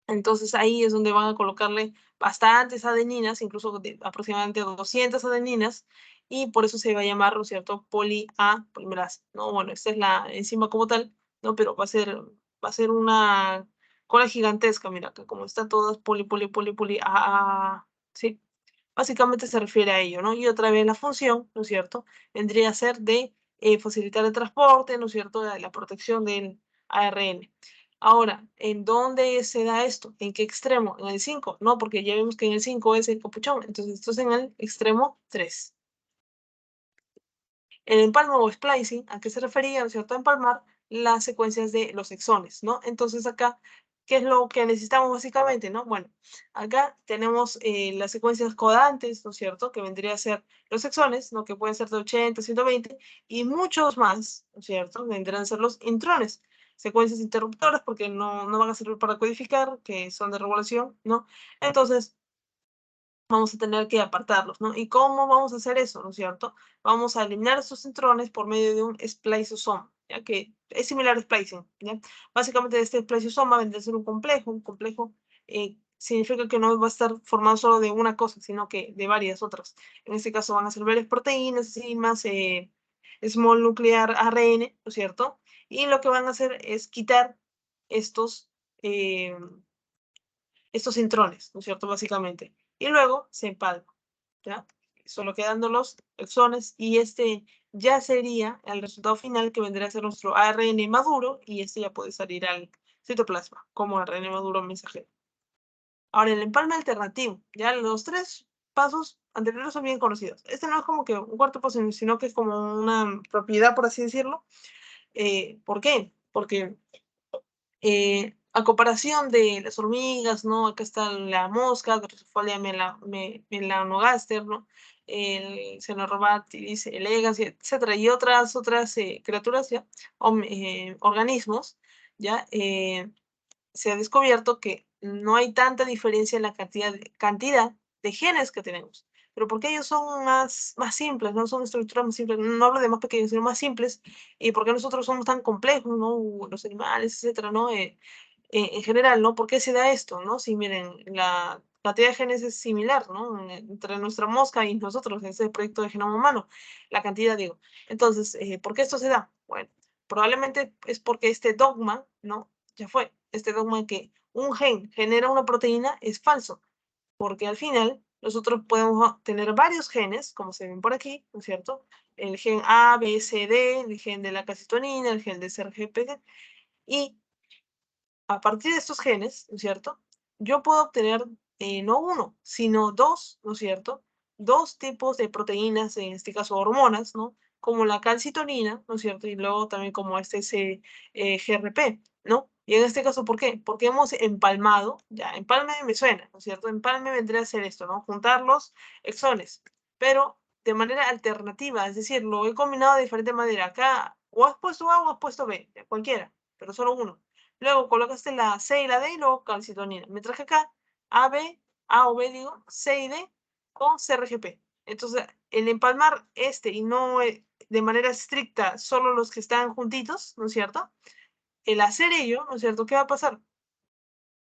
Entonces ahí es donde van a colocarle bastantes adeninas, incluso aproximadamente 200 adeninas, y por eso se va a llamar, ¿no es cierto? Polimerasa, ¿no? Bueno, esta es la enzima como tal, ¿no? Pero va a ser una cola gigantesca, mira, que como está todas ¿sí? Básicamente se refiere a ello, ¿no? Y otra vez la función, ¿no es cierto? Vendría a ser de facilitar el transporte, ¿no es cierto? La protección del ARN. Ahora, ¿en dónde se da esto? ¿En qué extremo? ¿En el 5? No, porque ya vimos que en el 5 es el capuchón, entonces esto es en el extremo 3. El empalme o splicing, ¿a qué se refería? ¿No es cierto? Empalmar las secuencias de los exones, ¿no? Entonces acá, ¿qué es lo que necesitamos básicamente, no? Bueno, acá tenemos las secuencias codantes, ¿no es cierto? Que vendría a ser los exones, ¿no? Que pueden ser de 80, 120 y muchos más, ¿no es cierto? Vendrán a ser los intrones, secuencias interruptoras porque no van a servir para codificar, que son de regulación, ¿no? Entonces, vamos a tener que apartarlos, ¿no? ¿Y cómo vamos a hacer eso, no es cierto? Vamos a eliminar estos centrones por medio de un spliceosoma, ya que es similar a splicing, ¿ya? Básicamente este spliceosoma vendría a ser un complejo significa que no va a estar formado solo de una cosa, sino que de varias otras. En este caso van a ser varias proteínas, enzimas, small nuclear ARN, ¿no es cierto? Y lo que van a hacer es quitar estos, eh, estos intrones, ¿no es cierto? Básicamente. Y luego se empalma, ¿ya? Solo quedando los exones y este ya sería el resultado final que vendría a ser nuestro ARN maduro y este ya puede salir al citoplasma como ARN maduro mensajero. Ahora, el empalme alternativo, ya los tres pasos anteriores son bien conocidos. Este no es como que un cuarto paso, sino que es como una propiedad, por así decirlo. ¿Por qué? Porque a comparación de las hormigas, ¿no? Acá está la mosca, Drosophila melanogaster, ¿no? El Caenorhabditis elegans, etcétera, y otras criaturas, ¿ya? Organismos, ¿ya? Se ha descubierto que no hay tanta diferencia en la cantidad de genes que tenemos. Pero porque ellos son más simples, no son estructuras más simples, no hablo de más pequeños, sino más simples, y porque nosotros somos tan complejos, ¿no? Los animales, etcétera, ¿no? En general, ¿no? ¿Por qué se da esto, no? Si miren, la cantidad de genes es similar, ¿no? Entre nuestra mosca y nosotros, ese proyecto de genoma humano, la cantidad, digo. Entonces, ¿por qué esto se da? Bueno, probablemente es porque este dogma, ¿no? Ya fue, este dogma de que un gen genera una proteína es falso, porque al final nosotros podemos tener varios genes, como se ven por aquí, ¿no es cierto? El gen A, B, C, D, el gen de la calcitonina, el gen de CRGPD, y a partir de estos genes, ¿no es cierto? Yo puedo obtener no uno, sino dos, ¿no es cierto? Dos tipos de proteínas, en este caso hormonas, ¿no? Como la calcitonina, ¿no es cierto? Y luego también como GRP, ¿no? Y en este caso, ¿por qué? Porque hemos empalmado, ya, empalme me suena, ¿no es cierto? Empalme vendría a ser esto, ¿no? Juntar los exones, pero de manera alternativa, es decir, lo he combinado de diferente manera. Acá, o has puesto A o has puesto B, cualquiera, pero solo uno. Luego colocaste la C y la D y luego calcitonina. Mientras que acá, A o B digo, C y D con CRGP. Entonces, el empalmar y no de manera estricta solo los que están juntitos, ¿no es cierto? El hacer ello, ¿no es cierto? ¿Qué va a pasar?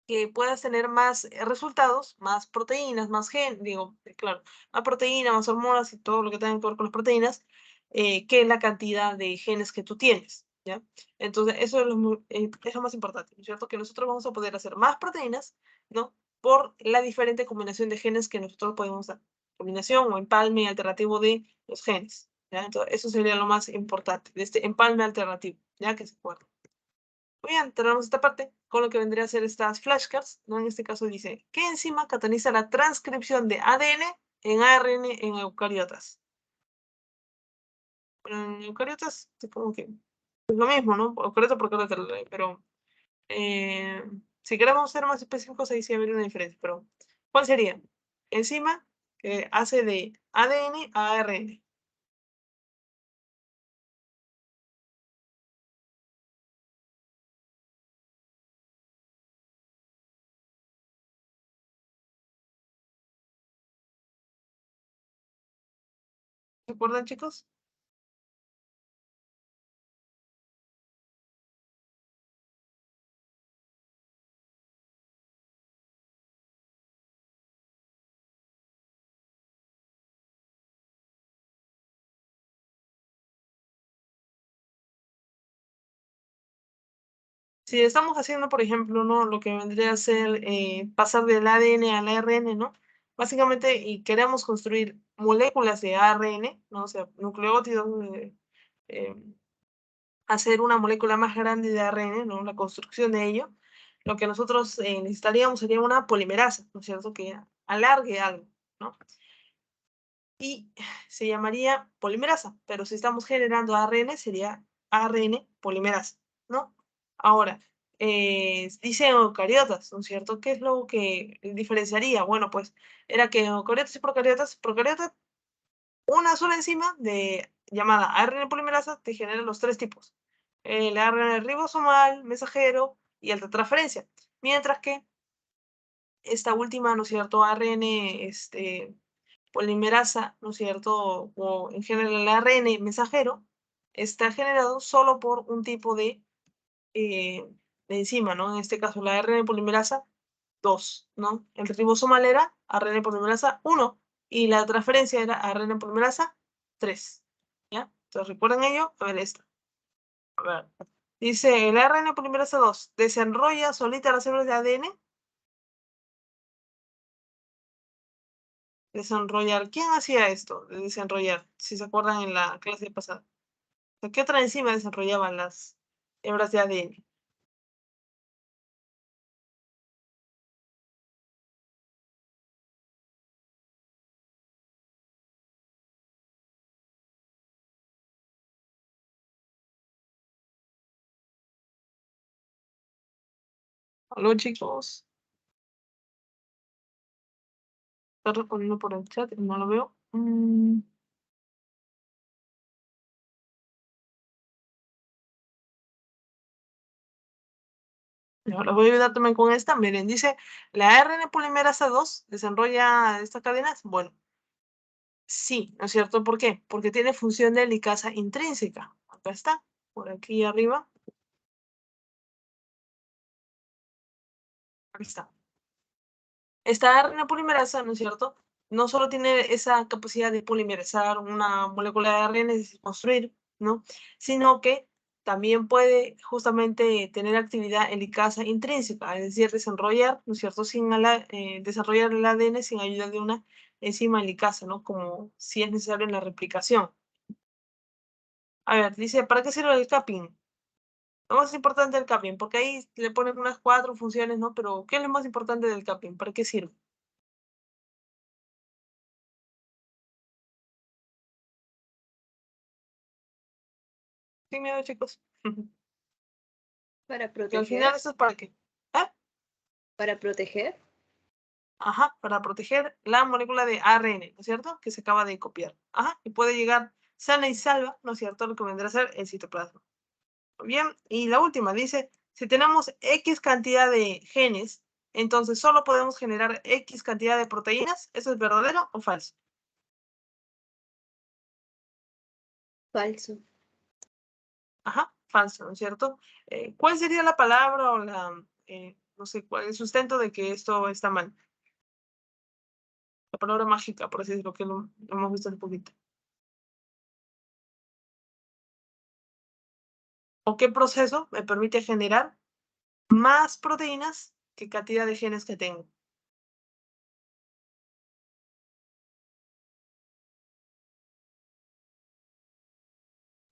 que puedas tener más resultados, más proteínas, más claro, más proteína, más hormonas y todo lo que tenga que ver con las proteínas, que la cantidad de genes que tú tienes, ¿ya? Entonces, eso es lo más importante, ¿no es cierto? Que nosotros vamos a poder hacer más proteínas, ¿no? Por la diferente combinación de genes que nosotros podemos dar. Combinación o empalme alternativo de los genes, ¿ya? Entonces, eso sería lo más importante, de este empalme alternativo, ¿ya? Que se acuerden. Muy bien, tenemos esta parte con lo que vendría a ser estas flashcards, ¿no? En este caso dice, ¿qué enzima cataliza la transcripción de ADN en ARN en eucariotas? En eucariotas, supongo que es lo mismo, ¿no? Eucariota por eucariota, pero si queremos ser más específicos, ahí sí habría una diferencia, pero ¿cuál sería? Enzima que hace de ADN a ARN. ¿Se acuerdan, chicos? Si estamos haciendo, por ejemplo, ¿no? Lo que vendría a ser pasar del ADN al ARN, ¿no? Básicamente, y queremos construir moléculas de ARN, ¿no? O sea, nucleótidos, eh, hacer una molécula más grande de ARN, ¿no? La construcción de ello. Lo que nosotros necesitaríamos sería una polimerasa, ¿no es cierto? Que alargue algo, ¿no? Y se llamaría polimerasa, pero si estamos generando ARN, sería ARN polimerasa, ¿no? Ahora, dice eucariotas, ¿no es cierto? ¿Qué es lo que diferenciaría? Bueno, pues era que eucariotas y procariotas, una sola enzima llamada ARN polimerasa te genera los tres tipos. El ARN ribosomal, mensajero y alta transferencia. Mientras que esta última, ¿no es cierto? ARN, polimerasa, ¿no es cierto? O en general el ARN mensajero, está generado solo por un tipo de enzima, ¿no? En este caso, la ARN polimerasa 2, ¿no? El ribosomal era ARN polimerasa 1 y la transferencia era ARN polimerasa 3, ¿ya? Entonces, ¿recuerdan ello? A ver esto. A ver. Dice, el ARN polimerasa 2 desenrolla solita las células de ADN. Desenrollar. ¿Quién hacía esto de desenrollar? Si se acuerdan en la clase pasada. ¿Qué otra enzima desarrollaban las hebras de ADN? Aló, chicos. Está respondiendo por el chat, no lo veo. Ahora voy a ayudar también con esta. Miren, dice, ¿la RN polimerasa 2 desarrolla estas cadenas? Bueno, sí, ¿no es cierto? ¿Por qué? Porque tiene función de helicasa intrínseca. Acá está, por aquí arriba. Aquí está. Esta RNA polimerasa, ¿no es cierto? No solo tiene esa capacidad de polimerizar una molécula de ARN, es decir, construir, ¿no? Sino que también puede justamente tener actividad helicasa intrínseca, es decir, desarrollar, ¿no es cierto? Desarrollar el ADN sin ayuda de una enzima helicasa, ¿no? Como si es necesario en la replicación. A ver, dice, ¿para qué sirve el capping? Lo más importante del capping, porque ahí le ponen unas 4 funciones, ¿no? Pero, ¿qué es lo más importante del capping? ¿Para qué sirve? Sin miedo, chicos. Para Que al final proteger, eso es para qué. ¿Ah? para proteger. Ajá, para proteger la molécula de ARN, ¿no es cierto? Que se acaba de copiar. Ajá, y puede llegar sana y salva, ¿no es cierto? Lo que vendrá a ser el citoplasma. Bien, y la última dice, si tenemos X cantidad de genes, entonces solo podemos generar X cantidad de proteínas. ¿Eso es verdadero o falso? Falso. Ajá, falso, ¿no es cierto? ¿Cuál sería la palabra o no sé cuál es el sustento de que esto está mal. La palabra mágica, por así decirlo, que lo hemos visto un poquito. ¿O qué proceso me permite generar más proteínas que cantidad de genes que tengo?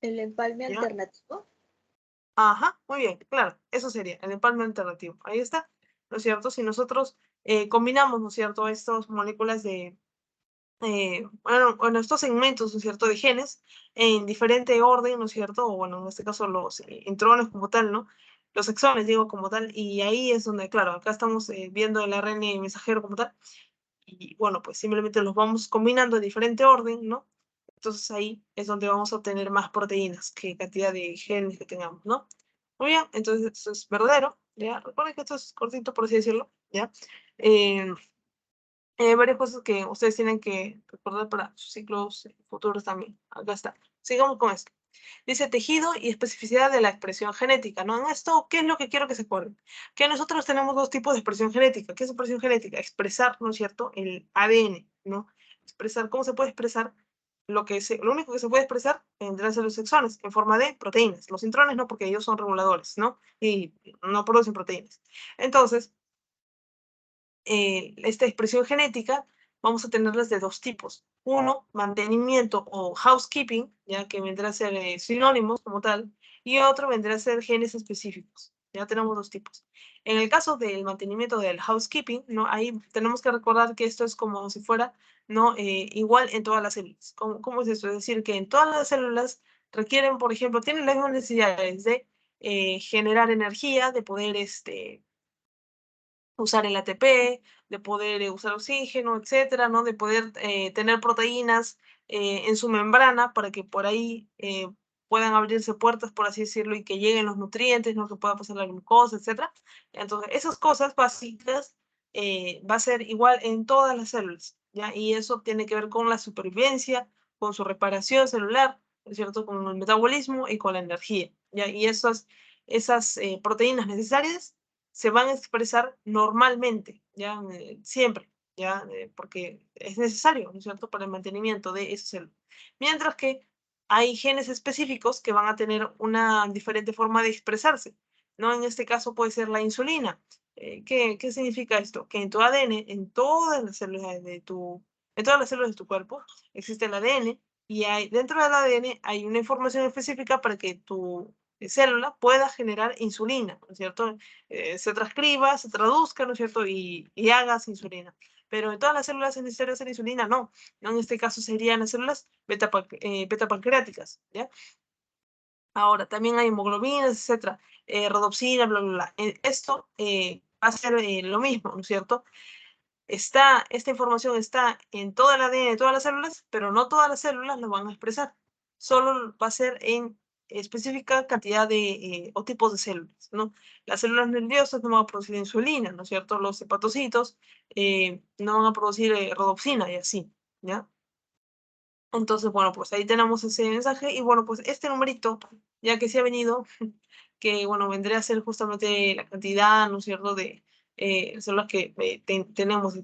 ¿El empalme ¿Ya? alternativo? Ajá, muy bien, claro, eso sería el empalme alternativo. Ahí está, ¿no es cierto? Si nosotros combinamos, ¿no es cierto?, estas moléculas de, bueno, estos segmentos, ¿no es cierto?, de genes en diferente orden, ¿no es cierto? O bueno, en este caso los intrones como tal, ¿no? Los exones, digo, como tal, y ahí es donde, claro, acá estamos viendo el ARN mensajero como tal, y bueno, pues simplemente los vamos combinando en diferente orden, ¿no? Entonces ahí es donde vamos a obtener más proteínas que cantidad de genes que tengamos, ¿no? Muy bien, entonces esto es verdadero, ¿ya? Recuerden que esto es cortito, por así decirlo, ¿ya? Eh, Hay varias cosas que ustedes tienen que recordar para sus ciclos futuros también. Acá está. Sigamos con esto. Dice tejido y especificidad de la expresión genética, ¿no? En esto, ¿qué es lo que quiero que se acuerden? Que nosotros tenemos dos tipos de expresión genética. ¿Qué es expresión genética? Expresar, ¿no es cierto?, el ADN, ¿no? Expresar, ¿cómo se puede expresar? Lo único que se puede expresar vendrán a ser los exones, en forma de proteínas. Los intrones no, porque ellos son reguladores, ¿no? Y no producen proteínas. Entonces, esta expresión genética, vamos a tenerlas de dos tipos. Uno, mantenimiento o housekeeping, ya que vendrá a ser sinónimos como tal, y otro vendrá a ser genes específicos. Ya tenemos dos tipos. En el caso del mantenimiento del housekeeping, ¿no? Ahí tenemos que recordar que esto es como si fuera, ¿no?, igual en todas las células. ¿Cómo es eso? Es decir, que en todas las células requieren, por ejemplo, tienen las mismas necesidades de generar energía, de poder usar el ATP, de poder usar oxígeno, etcétera, ¿no? De poder tener proteínas en su membrana para que por ahí puedan abrirse puertas, por así decirlo, y que lleguen los nutrientes, ¿no? Que pueda pasar la glucosa, etcétera. Entonces, esas cosas básicas va a ser igual en todas las células, ¿ya? Y eso tiene que ver con la supervivencia, con su reparación celular, ¿no es cierto? Con el metabolismo y con la energía, ¿ya? Y esas proteínas necesarias se van a expresar normalmente, ¿ya? Siempre, ¿ya? Porque es necesario, ¿no es cierto?, para el mantenimiento de esa célula. Mientras que hay genes específicos que van a tener una diferente forma de expresarse, ¿no? En este caso puede ser la insulina. ¿Qué significa esto? Que en tu ADN, en todas las células de tu cuerpo, existe el ADN y dentro del ADN hay una información específica para que tu célula pueda generar insulina, ¿no es cierto? Se transcriba, se traduzca, ¿no es cierto? Y hagas insulina. Pero en todas las células es necesario hacer insulina, no. ¿No? En este caso serían las células beta-pancreáticas, ¿ya? Ahora, también hay hemoglobinas, etcétera, rodopsina, bla, bla, bla. Esto va a ser lo mismo, ¿no es cierto? Esta información está en todo el ADN de todas las células, pero no todas las células lo van a expresar. Solo va a ser en específica cantidad de o tipos de células, ¿no? Las células nerviosas no van a producir insulina, ¿no es cierto? Los hepatocitos no van a producir rodopsina y así, ¿ya? Entonces, bueno, pues ahí tenemos ese mensaje y bueno, pues este numerito, ya que se ha venido, que bueno, vendría a ser justamente la cantidad, ¿no es cierto?, de células que tenemos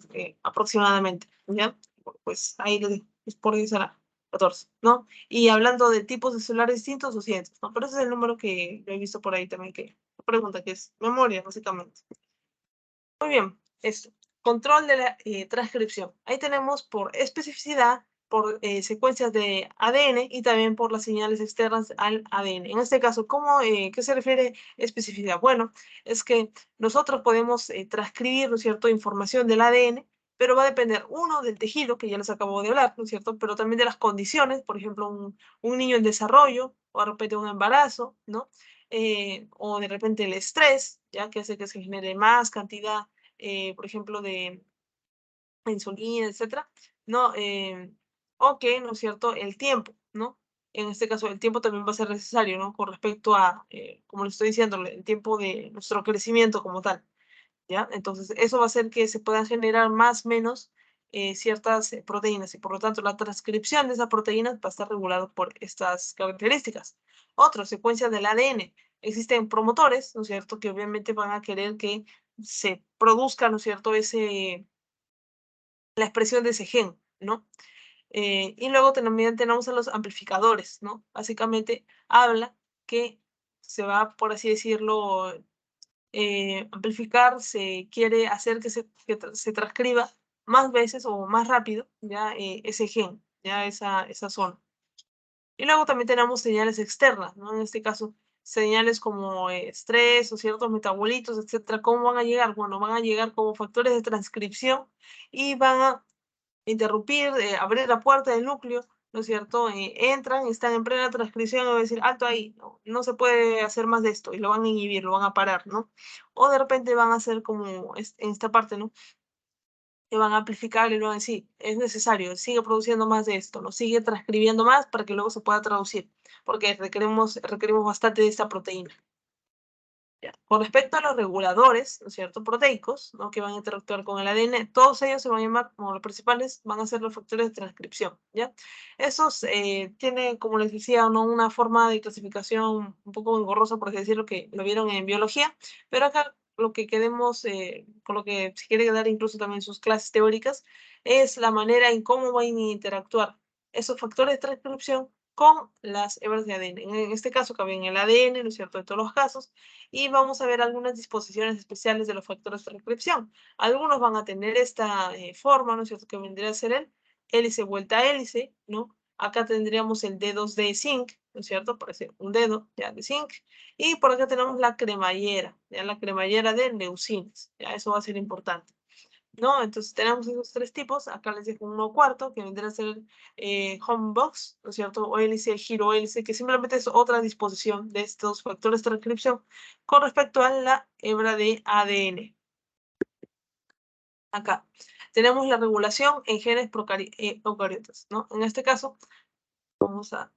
aproximadamente, ¿ya? Bueno, pues ahí les dejo, es por ahí será 14, ¿no? Y hablando de tipos de celulares distintos o cientos, ¿no? Pero ese es el número que yo he visto por ahí también que pregunta, que es memoria, básicamente. Muy bien, esto. Control de la transcripción. Ahí tenemos por especificidad, por secuencias de ADN y también por las señales externas al ADN. En este caso, ¿qué se refiere especificidad? Bueno, es que nosotros podemos transcribir, ¿no es cierto?, información del ADN, pero va a depender, uno, del tejido, que ya les acabo de hablar, ¿no es cierto?, pero también de las condiciones, por ejemplo, un niño en desarrollo, o de repente un embarazo, ¿no? O de repente el estrés, ya que hace que se genere más cantidad, por ejemplo, de insulina, etcétera, ¿no? O que, ¿no es cierto?, el tiempo, ¿no? En este caso, el tiempo también va a ser necesario, ¿no? Con respecto a, como le estoy diciendo, el tiempo de nuestro crecimiento como tal, ¿ya? Entonces, eso va a hacer que se puedan generar más o menos ciertas proteínas y por lo tanto la transcripción de esas proteínas va a estar regulada por estas características. Otra secuencia del ADN. Existen promotores, ¿no es cierto?, que obviamente van a querer que se produzca, ¿no es cierto?, la expresión de ese gen, ¿no? Y luego también tenemos a los amplificadores, ¿no? Básicamente habla que se va, por así decirlo, amplificar, se quiere hacer que se transcriba más veces o más rápido, ya ese gen, ya esa zona. Y luego también tenemos señales externas, ¿no? En este caso, señales como estrés o ciertos metabolitos, etcétera. ¿Cómo van a llegar? Bueno, van a llegar como factores de transcripción y van a interrumpir, abrir la puerta del núcleo, ¿no es cierto? Entran, están en plena transcripción y van a decir, alto ahí, no, no se puede hacer más de esto, y lo van a inhibir, lo van a parar, ¿no? O de repente van a hacer como en esta parte, ¿no? Que van a amplificar y luego van a decir, es necesario, sigue produciendo más de esto, ¿no? Sigue transcribiendo más para que luego se pueda traducir, porque requerimos bastante de esta proteína. Ya. Con respecto a los reguladores, ¿no es cierto?, proteicos, ¿no?, que van a interactuar con el ADN, todos ellos se van a llamar, como los principales, van a ser los factores de transcripción, ¿ya? Esos tienen, como les decía, ¿no?, una forma de clasificación un poco engorrosa, por así decirlo, que lo vieron en biología, pero acá lo que queremos, con lo que se quiere dar incluso también sus clases teóricas, es la manera en cómo van a interactuar esos factores de transcripción con las hebras de ADN. En este caso, cabe en el ADN, ¿no es cierto?, de todos los casos, y vamos a ver algunas disposiciones especiales de los factores de transcripción. Algunos van a tener esta forma, ¿no es cierto?, que vendría a ser el hélice vuelta a hélice, ¿no? Acá tendríamos el D2D zinc, ¿no es cierto? Parece un dedo ya de zinc. Y por acá tenemos la cremallera, ya la cremallera de leucines, ya eso va a ser importante, ¿no? Entonces tenemos esos tres tipos. Acá les dejo uno cuarto, que vendría a ser home box, ¿no es cierto? O hélice, giro hélice, que simplemente es otra disposición de estos factores de transcripción con respecto a la hebra de ADN. Acá tenemos la regulación en genes eucariotas, ¿no? En este caso, vamos a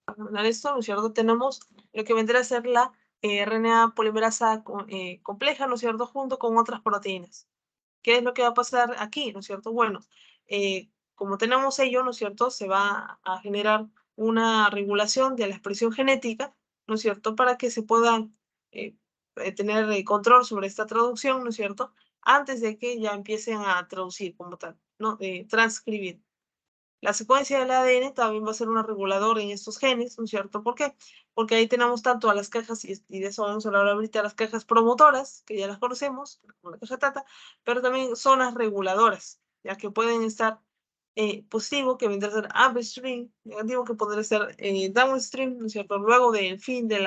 hablar esto, ¿no es cierto? Tenemos lo que vendría a ser la RNA polimerasa compleja, ¿no es cierto?, junto con otras proteínas. ¿Qué es lo que va a pasar aquí, no es cierto? Bueno, como tenemos ello, ¿no es cierto?, se va a generar una regulación de la expresión genética, ¿no es cierto?, para que se pueda tener control sobre esta traducción, ¿no es cierto?, antes de que ya empiecen a traducir como tal, ¿no? Transcribir. La secuencia del ADN también va a ser una reguladora en estos genes, ¿no es cierto? ¿Por qué? Porque ahí tenemos tanto a las cajas, y de eso vamos a hablar ahorita, las cajas promotoras, que ya las conocemos, como la caja TATA, pero también zonas reguladoras, ya que pueden estar positivo, que vendrá a ser upstream, negativo, que podría ser downstream, ¿no es cierto?, luego del fin del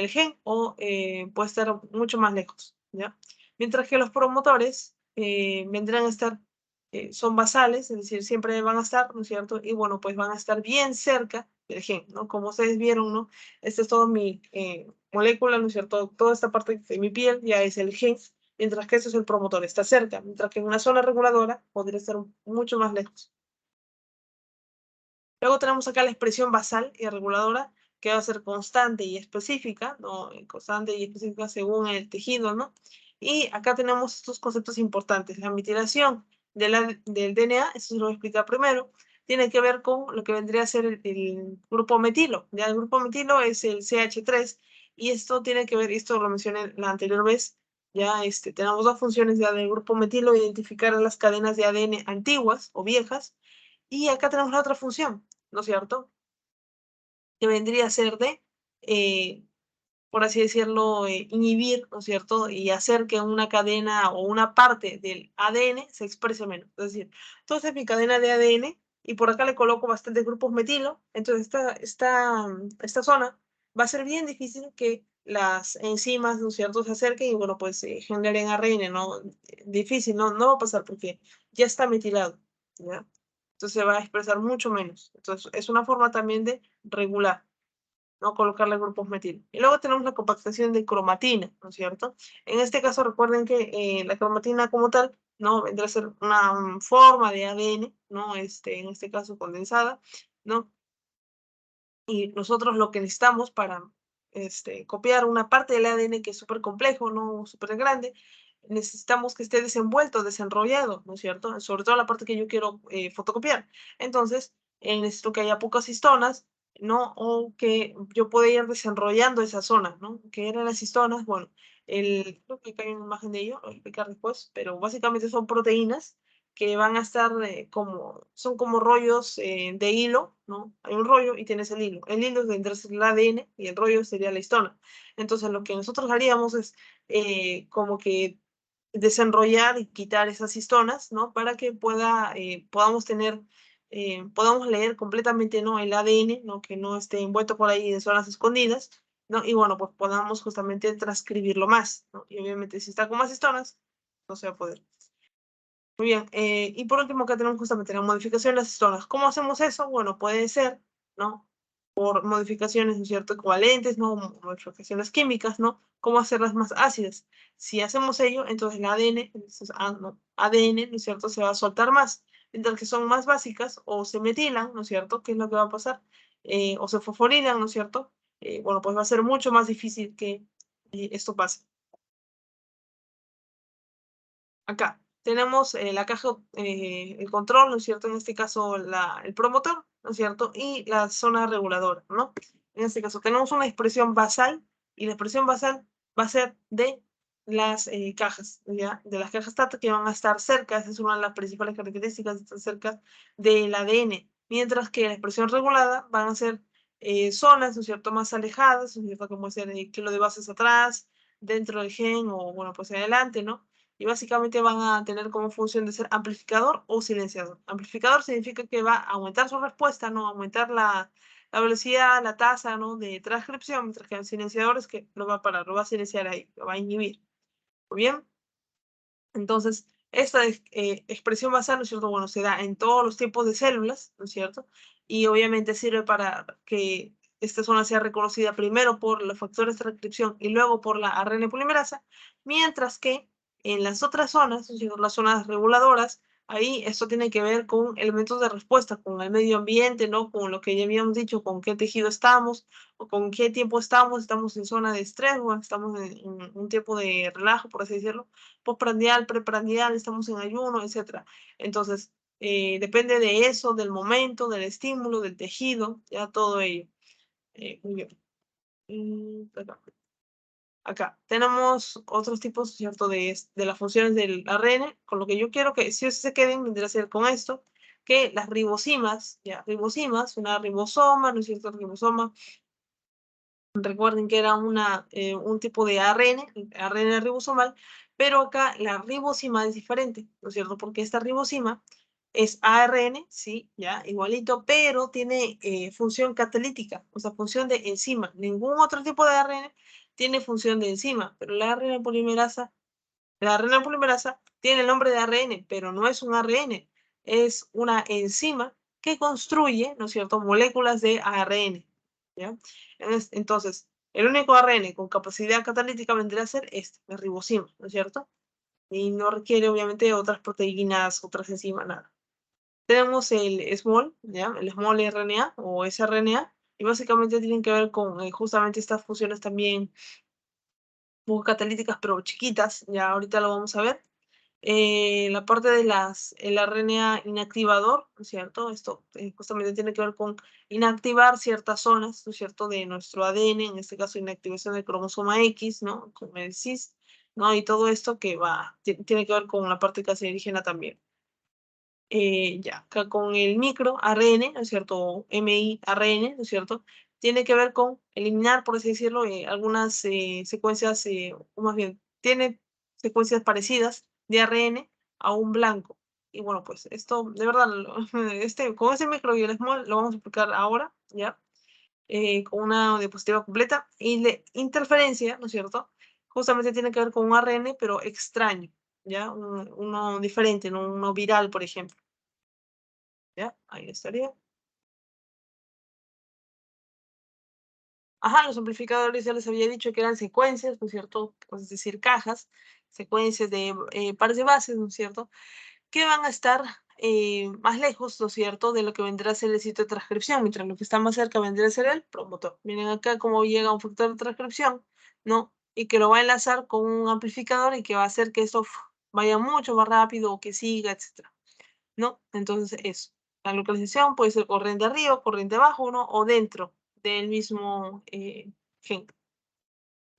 gen, o puede estar mucho más lejos, ¿ya? Mientras que los promotores vendrán a estar son basales, es decir, siempre van a estar, ¿no es cierto? Y bueno, pues van a estar bien cerca del gen, ¿no? Como ustedes vieron, ¿no? Esta es toda mi molécula, ¿no es cierto? Toda esta parte de mi piel ya es el gen, mientras que eso es el promotor, está cerca, mientras que en una zona reguladora podría estar mucho más lejos. Luego tenemos acá la expresión basal y reguladora, que va a ser constante y específica, ¿no? Constante y específica según el tejido, ¿no? Y acá tenemos estos conceptos importantes. La metilación del DNA, eso se lo voy a explicar primero, tiene que ver con lo que vendría a ser el grupo metilo. Ya el grupo metilo es el CH3, y esto tiene que ver, esto lo mencioné la anterior vez, ya tenemos dos funciones ya del grupo metilo: identificar las cadenas de ADN antiguas o viejas, y acá tenemos la otra función, ¿no es cierto?, que vendría a ser de, por así decirlo, inhibir, ¿no es cierto?, y hacer que una cadena o una parte del ADN se exprese menos. Es decir, entonces mi cadena de ADN, y por acá le coloco bastantes grupos metilo, entonces esta zona va a ser bien difícil que las enzimas, ¿no es cierto?, se acerquen y, bueno, pues generen ARN, ¿no? Difícil, no va a pasar porque ya está metilado, ¿ya? Entonces se va a expresar mucho menos. Entonces es una forma también de regular, ¿no? Colocarle grupos metilo. Y luego tenemos la compactación de cromatina, ¿no es cierto? En este caso recuerden que la cromatina como tal, ¿no?, vendrá a ser una forma de ADN, ¿no? En este caso condensada, ¿no? Y nosotros lo que necesitamos para copiar una parte del ADN que es súper complejo, ¿no?, súper grande, necesitamos que esté desenvuelto, desenrollado, ¿no es cierto?, sobre todo la parte que yo quiero fotocopiar. Entonces, necesito que haya pocas histonas, ¿no?, o que yo pueda ir desenrollando esa zona, ¿no? ¿Qué eran las histonas? Bueno, creo que acá hay una imagen de ello, lo voy a explicar después, pero básicamente son proteínas que van a estar son como rollos de hilo, ¿no? Hay un rollo y tienes el hilo. El hilo vendrá a ser el ADN y el rollo sería la histona. Entonces, lo que nosotros haríamos es como que desenrollar y quitar esas histonas, ¿no? Para que podamos podamos leer completamente, ¿no? El ADN, ¿no? Que no esté envuelto por ahí en zonas escondidas, ¿no? Y bueno, pues podamos justamente transcribirlo más, ¿no? Y obviamente si está con más histonas, no se va a poder. Muy bien, y por último acá tenemos justamente la modificación de las histonas. ¿Cómo hacemos eso? Bueno, puede ser, ¿no? Por modificaciones, ¿no es cierto? Covalentes, ¿no? Modificaciones químicas, ¿no? ¿Cómo hacerlas más ácidas? Si hacemos ello, entonces el ADN, ADN, ¿no es cierto? Se va a soltar más. Mientras que son más básicas, o se metilan, ¿no es cierto? ¿Qué es lo que va a pasar? O se fosforilan, ¿no es cierto? Bueno, pues va a ser mucho más difícil que esto pase. Acá tenemos la caja, el control, ¿no es cierto? En este caso, el promotor, ¿no es cierto? Y la zona reguladora, ¿no? En este caso, tenemos una expresión basal y la expresión basal va a ser de las cajas, ¿ya? De las cajas TAT que van a estar cerca, esa es una de las principales características, de estar cerca del ADN, mientras que la expresión regulada van a ser zonas, ¿no es cierto? Más alejadas, ¿no es cierto? Como ser el kilo de bases atrás, dentro del gen o, bueno, pues adelante, ¿no? Y básicamente van a tener como función de ser amplificador o silenciador. Amplificador significa que va a aumentar su respuesta, ¿no? Aumentar la velocidad, la tasa, ¿no? De transcripción, mientras que el silenciador es que lo va a parar, lo va a silenciar ahí, lo va a inhibir. Muy bien. Entonces, esta expresión basal, ¿no es cierto? Bueno, se da en todos los tipos de células, ¿no es cierto? Y obviamente sirve para que esta zona sea reconocida primero por los factores de transcripción y luego por la ARN polimerasa, mientras que en las otras zonas, ¿no es cierto? Las zonas reguladoras, ahí esto tiene que ver con elementos de respuesta, con el medio ambiente, ¿no? Con lo que ya habíamos dicho, con qué tejido estamos, o con qué tiempo estamos en zona de estrés, o estamos en un tiempo de relajo, por así decirlo, postprandial, preprandial, estamos en ayuno, etc. Entonces, depende de eso, del momento, del estímulo, del tejido, ya todo ello. Muy bien. Acá tenemos otros tipos, ¿cierto? De las funciones del ARN, con lo que yo quiero que sí o sí se queden, vendría a ser con esto, que las ribosimas, ya, ribosimas, una ribosoma, ¿no es cierto? Ribosoma, recuerden que era un tipo de ARN, ARN ribosomal, pero acá la ribosima es diferente, ¿no es cierto? Porque esta ribosima es ARN, sí, ya, igualito, pero tiene función catalítica, o sea, función de enzima. Ningún otro tipo de ARN tiene función de enzima, pero la ARN polimerasa tiene el nombre de ARN, pero no es un ARN, es una enzima que construye, ¿no es cierto?, moléculas de ARN, ¿ya? Entonces, el único ARN con capacidad catalítica vendría a ser la ribosima, ¿no es cierto? Y no requiere, obviamente, otras proteínas, otras enzimas, nada. Tenemos el small, ¿ya? El small RNA o sRNA, y básicamente tienen que ver con justamente estas funciones también muy catalíticas, pero chiquitas, ya ahorita lo vamos a ver. La parte de el RNA inactivador, ¿no es cierto? Esto justamente tiene que ver con inactivar ciertas zonas, ¿no es cierto?, de nuestro ADN, en este caso inactivación del cromosoma X, ¿no?, con el CIS, ¿no? Y todo esto que tiene que ver con la parte cancerígena también. Ya, acá con el micro ARN, ¿no es cierto?, miRN, ¿no es cierto?, tiene que ver con eliminar, por así decirlo, algunas secuencias, o más bien, tiene secuencias parecidas de ARN a un blanco. Y bueno, pues esto, de verdad, con ese micro y el small lo vamos a explicar ahora, ¿ya? Con una diapositiva completa. Y de interferencia, ¿no es cierto?, justamente tiene que ver con un ARN, pero extraño, ¿ya? Uno diferente, ¿no? Uno viral, por ejemplo. ¿Ya? Ahí estaría. Ajá, los amplificadores ya les había dicho que eran secuencias, ¿no es cierto? Es decir, cajas, secuencias de pares de bases, ¿no es cierto? Que van a estar más lejos, ¿no es cierto?, de lo que vendrá a ser el sitio de transcripción, mientras lo que está más cerca vendrá a ser el promotor. Miren acá cómo llega un factor de transcripción, ¿no? Y que lo va a enlazar con un amplificador y que va a hacer que esto vaya mucho más rápido o que siga, etcétera, ¿no? Entonces, eso. La localización puede ser corriente arriba, corriente abajo, ¿no? O dentro del mismo gen.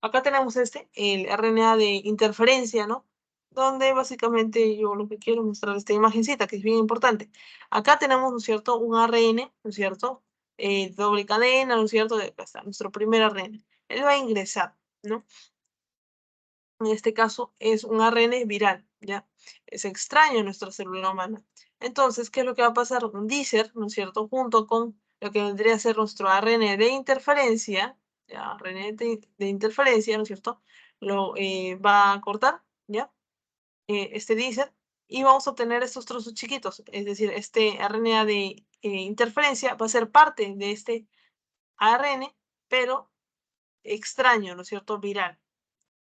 Acá tenemos el RNA de interferencia, ¿no? Donde básicamente yo lo que quiero mostrar esta imagencita, que es bien importante. Acá tenemos, ¿no es cierto?, un ARN, ¿no es cierto?, doble cadena, ¿no es cierto?, acá está nuestro primer ARN. Él va a ingresar, ¿no? En este caso es un ARN viral, ¿ya? Es extraño en nuestra célula humana. Entonces, ¿qué es lo que va a pasar? Un dícer, ¿no es cierto?, junto con lo que vendría a ser nuestro ARN de interferencia, ¿ya? ARN de interferencia, ¿no es cierto?, lo va a cortar, ¿ya? Este dícer, y vamos a obtener estos trozos chiquitos, es decir, este RNA de interferencia va a ser parte de este ARN, pero extraño, ¿no es cierto?, viral.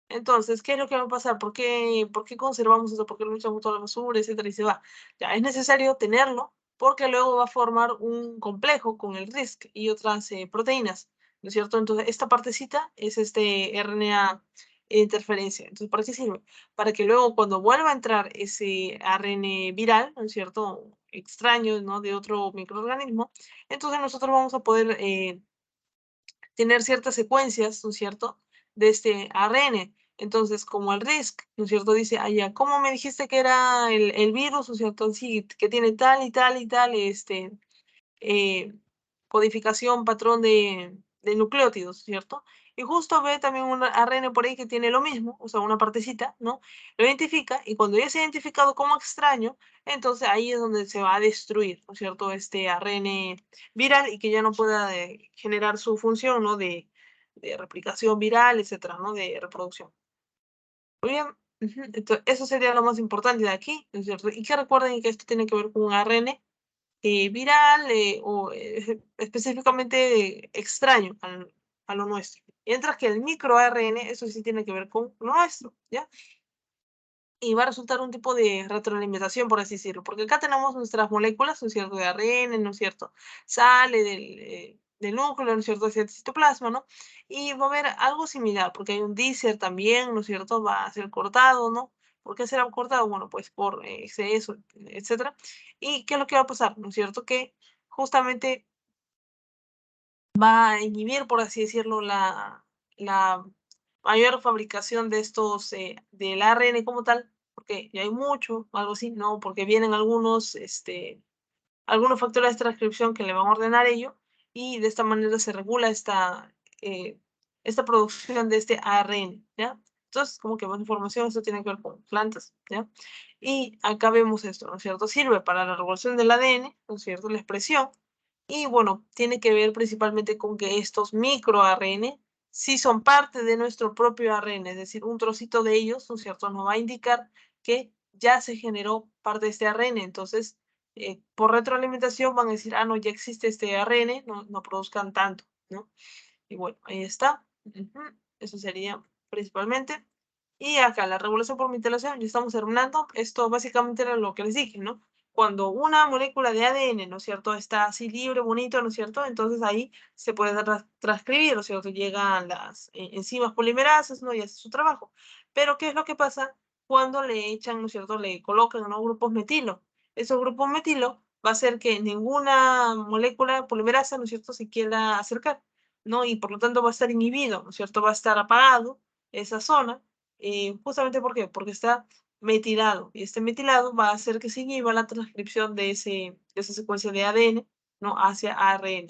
Entonces, ¿qué es lo que va a pasar? ¿Por qué conservamos eso? ¿Por qué lo echamos toda la basura, etcétera? Y se va. Ya, es necesario tenerlo porque luego va a formar un complejo con el RISC y otras proteínas, ¿no es cierto? Entonces, esta partecita es este RNA interferencia. Entonces, ¿para qué sirve? Para que luego cuando vuelva a entrar ese ARN viral, ¿no es cierto? Extraño, ¿no? De otro microorganismo, entonces nosotros vamos a poder tener ciertas secuencias, ¿no es cierto?, de este ARN. Entonces, como el RISC, ¿no es cierto?, dice, ah, ya, ¿cómo me dijiste que era el virus? ¿No es cierto? Sí, que tiene tal y tal y tal, eh, codificación, patrón de nucleótidos, ¿cierto? Y justo ve también un ARN por ahí que tiene lo mismo, o sea, una partecita, ¿no? Lo identifica y cuando ya se ha identificado como extraño, entonces ahí es donde se va a destruir, ¿no es cierto? Este ARN viral y que ya no pueda generar su función, ¿no? De replicación viral, etcétera, ¿no? De reproducción. Muy bien. Entonces, eso sería lo más importante de aquí, ¿no es cierto? Y que recuerden que esto tiene que ver con un ARN viral o específicamente extraño a lo nuestro. Mientras que el microARN, eso sí tiene que ver con lo nuestro, ¿ya? Y va a resultar un tipo de retroalimentación, por así decirlo, porque acá tenemos nuestras moléculas, ¿no es cierto?, de ARN, ¿no es cierto?, sale del núcleo, ¿no es cierto?, hacia el citoplasma, ¿no? Y va a haber algo similar, porque hay un dícer también, ¿no es cierto?, va a ser cortado, ¿no? ¿Por qué será cortado? Bueno, pues por exceso, etcétera. ¿Y qué es lo que va a pasar? ¿No es cierto? Que justamente va a inhibir, por así decirlo, la mayor fabricación de estos, del ARN como tal, porque ya hay mucho, algo así, ¿no? Porque vienen algunos factores de transcripción que le van a ordenar ello, y de esta manera se regula esta producción de este ARN, ¿ya? Entonces, como que más información, esto tiene que ver con plantas, ¿ya? Y acá vemos esto, ¿no es cierto? Sirve para la regulación del ADN, ¿no es cierto? La expresión, y bueno, tiene que ver principalmente con que estos microARN sí son parte de nuestro propio ARN, es decir, un trocito de ellos, ¿no es cierto?, nos va a indicar que ya se generó parte de este ARN. Entonces, por retroalimentación van a decir, ah, no, ya existe este ARN, no produzcan tanto, ¿no? Y bueno, ahí está. Eso sería principalmente. Y acá la regulación por metilación, ya estamos terminando. Esto básicamente era lo que les dije, ¿no? Cuando una molécula de ADN, ¿no es cierto?, está así libre, bonito, ¿no es cierto?, entonces ahí se puede transcribir, ¿no es cierto?, llegan las enzimas polimerasas, ¿no?, y hace su trabajo. Pero, ¿qué es lo que pasa cuando le echan, ¿no es cierto?, le colocan, ¿no?, grupos metilo? Esos grupos metilo va a hacer que ninguna molécula polimerasa, ¿no es cierto?, se quiera acercar, ¿no? Y por lo tanto va a estar inhibido, ¿no es cierto?, va a estar apagado esa zona, justamente, ¿por qué? Porque está metilado, y este metilado va a hacer que se inhiba la transcripción de esa secuencia de ADN, ¿no?, hacia ARN.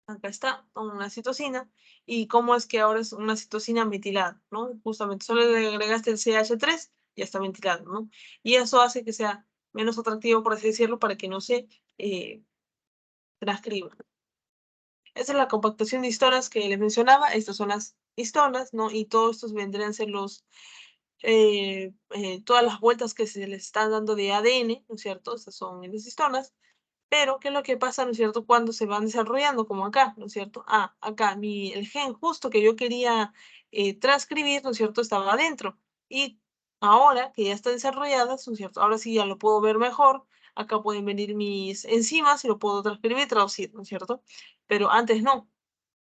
Acá está, una citosina, y cómo es que ahora es una citosina metilada, ¿no? Justamente solo le agregaste el CH3, ya está metilado, ¿no? Y eso hace que sea menos atractivo, por así decirlo, para que no se transcriba. Esa es la compactación de histonas que les mencionaba. Estas son las histonas, ¿no? Y todos estos vendrían a ser todas las vueltas que se les están dando de ADN, ¿no es cierto? Estas son las histonas. Pero, ¿qué es lo que pasa, no es cierto?, cuando se van desarrollando, como acá, ¿no es cierto? Ah, acá el gen justo que yo quería transcribir, ¿no es cierto?, estaba adentro. Y ahora que ya está desarrollada, ¿no es cierto?, ahora sí ya lo puedo ver mejor. Acá pueden venir mis enzimas y lo puedo transcribir y traducir, ¿no es cierto? Pero antes no,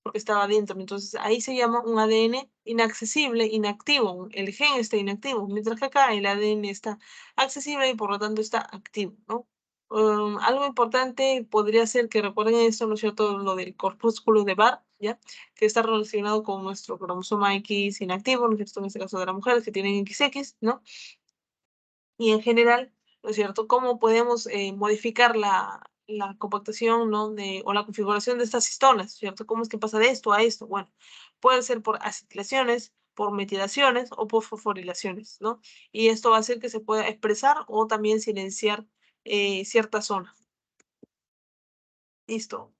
porque estaba adentro. Entonces ahí se llama un ADN inaccesible, inactivo. El gen está inactivo, mientras que acá el ADN está accesible y por lo tanto está activo, ¿no? Algo importante podría ser que recuerden esto, ¿no es cierto? Lo del corpúsculo de Barr, ¿ya? Que está relacionado con nuestro cromosoma X inactivo, ¿no es cierto? En este caso de las mujeres que tienen XX, ¿no? Y en general, ¿no es cierto? ¿Cómo podemos modificar la compactación, ¿no? O la configuración de estas histonas, ¿cierto? ¿Cómo es que pasa de esto a esto? Bueno, puede ser por acetilaciones, por metilaciones o por fosforilaciones, ¿no? Y esto va a hacer que se pueda expresar o también silenciar cierta zona. Listo.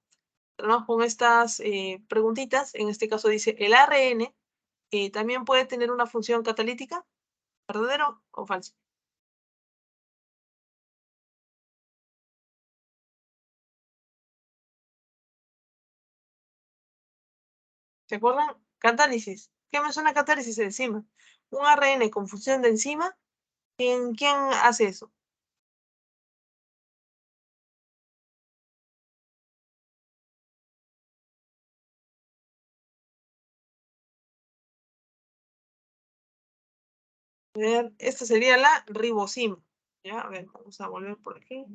Vamos con estas preguntitas. En este caso dice, ¿el ARN también puede tener una función catalítica? ¿Verdadero o falso? ¿Se acuerdan? Catálisis. ¿Qué me suena catálisis de enzima? Un ARN con función de enzima. ¿Quién hace eso? A ver, esta sería la ribosima. Ya, a ver, vamos a volver por aquí.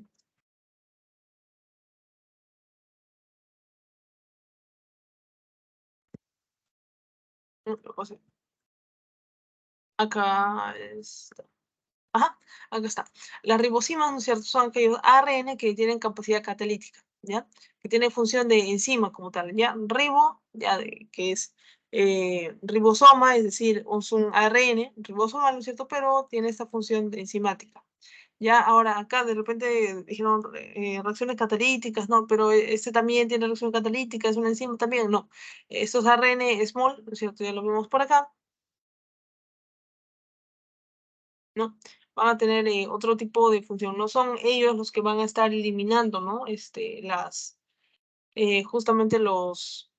Acá está. Ajá, acá está. Las ribosimas, ¿no es cierto? Son aquellos ARN que tienen capacidad catalítica, ¿ya? Que tienen función de enzima como tal, ¿ya? Ribo, ya que es ribosoma, es decir, es un ARN ribosoma, ¿no es cierto? Pero tiene esta función enzimática. Ya, ahora acá de repente dijeron reacciones catalíticas, ¿no? Pero este también tiene reacción catalítica, es una enzima también, no. Estos ARN small, ¿no es cierto? Ya lo vemos por acá, ¿no? Van a tener otro tipo de función. No son ellos los que van a estar eliminando, ¿no? Justamente los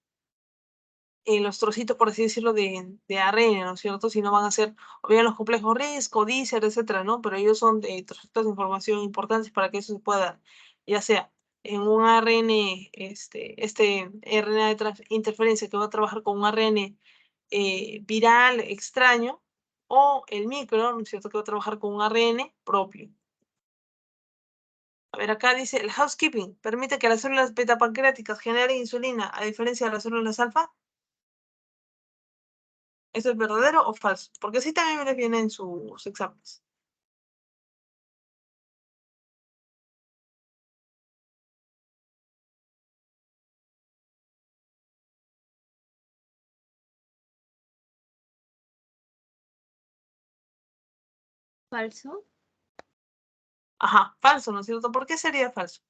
trocitos, por así decirlo, de ARN, ¿no es cierto? Si no van a ser, o bien los complejos RISC, codícer, etcétera, ¿no? Pero ellos son trocitos de información importantes para que eso se pueda dar, ya sea en un ARN, RNA de interferencia que va a trabajar con un ARN viral extraño, o el micro, ¿no es cierto?, que va a trabajar con un ARN propio. A ver, acá dice, el housekeeping permite que las células beta pancreáticas generen insulina, a diferencia de las células alfa. ¿Eso es verdadero o falso? Porque sí también me viene en sus exámenes. Falso. Ajá, falso, ¿no es cierto? ¿Por qué sería falso?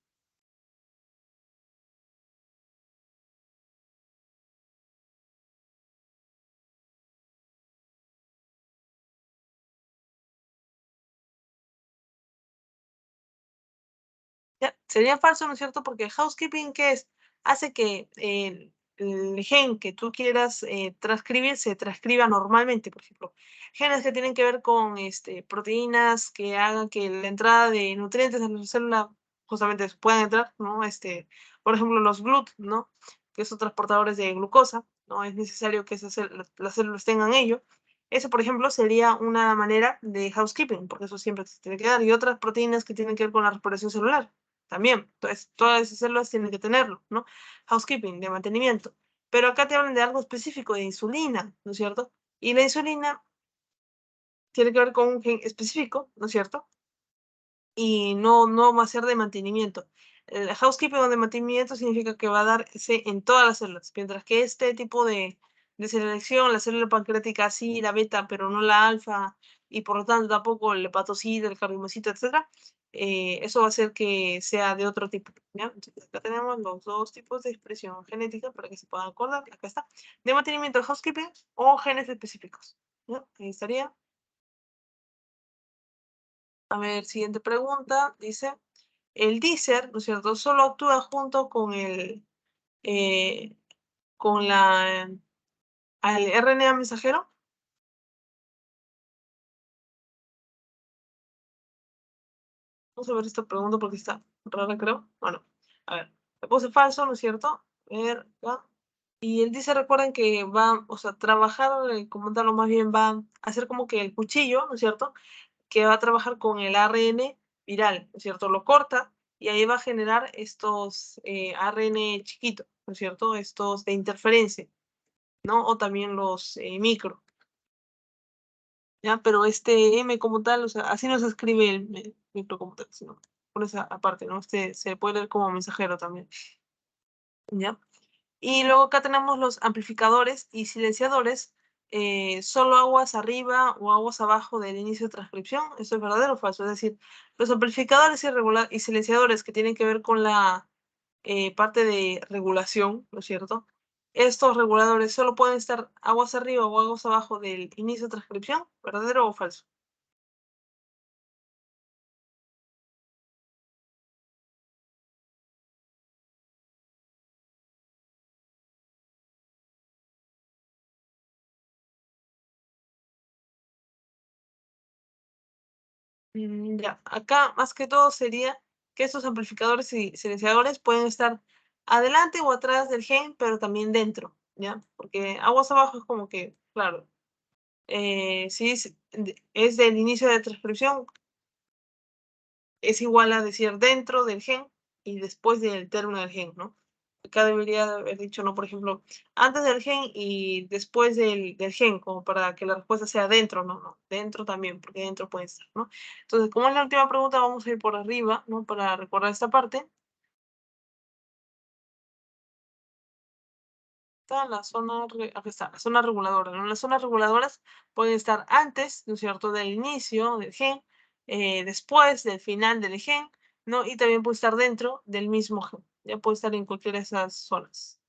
Ya, sería falso, ¿no es cierto? Porque housekeeping, ¿qué es? Hace que el gen que tú quieras transcribir se transcriba normalmente, por ejemplo. Genes que tienen que ver con proteínas que hagan que la entrada de nutrientes en la célula justamente puedan entrar, ¿no? Por ejemplo, los GLUT, ¿no? Que son transportadores de glucosa, ¿no? Es necesario que las células tengan ello. Eso, por ejemplo, sería una manera de housekeeping, porque eso siempre se tiene que dar. Y otras proteínas que tienen que ver con la respiración celular también. Entonces, todas esas células tienen que tenerlo, ¿no? Housekeeping, de mantenimiento. Pero acá te hablan de algo específico, de insulina, ¿no es cierto? Y la insulina tiene que ver con un gen específico, ¿no es cierto? Y no va a ser de mantenimiento. El housekeeping o de mantenimiento significa que va a darse en todas las células, mientras que este tipo de selección, la célula pancreática sí, la beta, pero no la alfa, y por lo tanto tampoco el hepatocito, el cardiomocito, etcétera, eso va a hacer que sea de otro tipo, ¿ya? Entonces, acá tenemos los dos tipos de expresión genética para que se puedan acordar. Acá está. De mantenimiento, housekeeping o genes específicos, ¿ya? Ahí estaría. A ver, siguiente pregunta, dice, el dícer, ¿no es cierto?, solo actúa junto con eh, con al RNA mensajero. Vamos a ver esta pregunta porque está rara, creo. Bueno, a ver, le puse falso, ¿no es cierto? A ver, acá. Y él dice, recuerden que va, o sea, trabajar, como tal, o más bien va a hacer como que el cuchillo, ¿no es cierto?, que va a trabajar con el ARN viral, ¿no es cierto? Lo corta y ahí va a generar estos ARN chiquitos, ¿no es cierto? Estos de interferencia, ¿no? O también los micro, ¿ya? Pero este M como tal, o sea, así no se escribe el micro como tal, sino por esa aparte, ¿no? Este se puede leer como mensajero también, ¿ya? Y luego acá tenemos los amplificadores y silenciadores, solo aguas arriba o aguas abajo del inicio de transcripción. ¿Eso es verdadero o falso? Es decir, los amplificadores y silenciadores que tienen que ver con la parte de regulación, ¿no es cierto? Estos reguladores solo pueden estar aguas arriba o aguas abajo del inicio de transcripción, ¿verdadero o falso? Ya, acá más que todo sería que estos amplificadores y silenciadores pueden estar adelante o atrás del gen, pero también dentro, ¿ya? Porque aguas abajo es como que, claro, si es del inicio de transcripción, es igual a decir dentro del gen y después del término del gen, ¿no? Acá debería haber dicho, ¿no? Por ejemplo, antes del gen y después del gen, como para que la respuesta sea dentro, ¿no? No, dentro también, porque dentro puede estar, ¿no? Entonces, como es la última pregunta, vamos a ir por arriba, ¿no? Para recordar esta parte. Está la zona, aquí está, la zona reguladora, ¿no? Las zonas reguladoras pueden estar antes, ¿no es cierto?, del inicio del gen, después del final del gen, ¿no? Y también puede estar dentro del mismo gen, ya puede estar en cualquiera de esas zonas.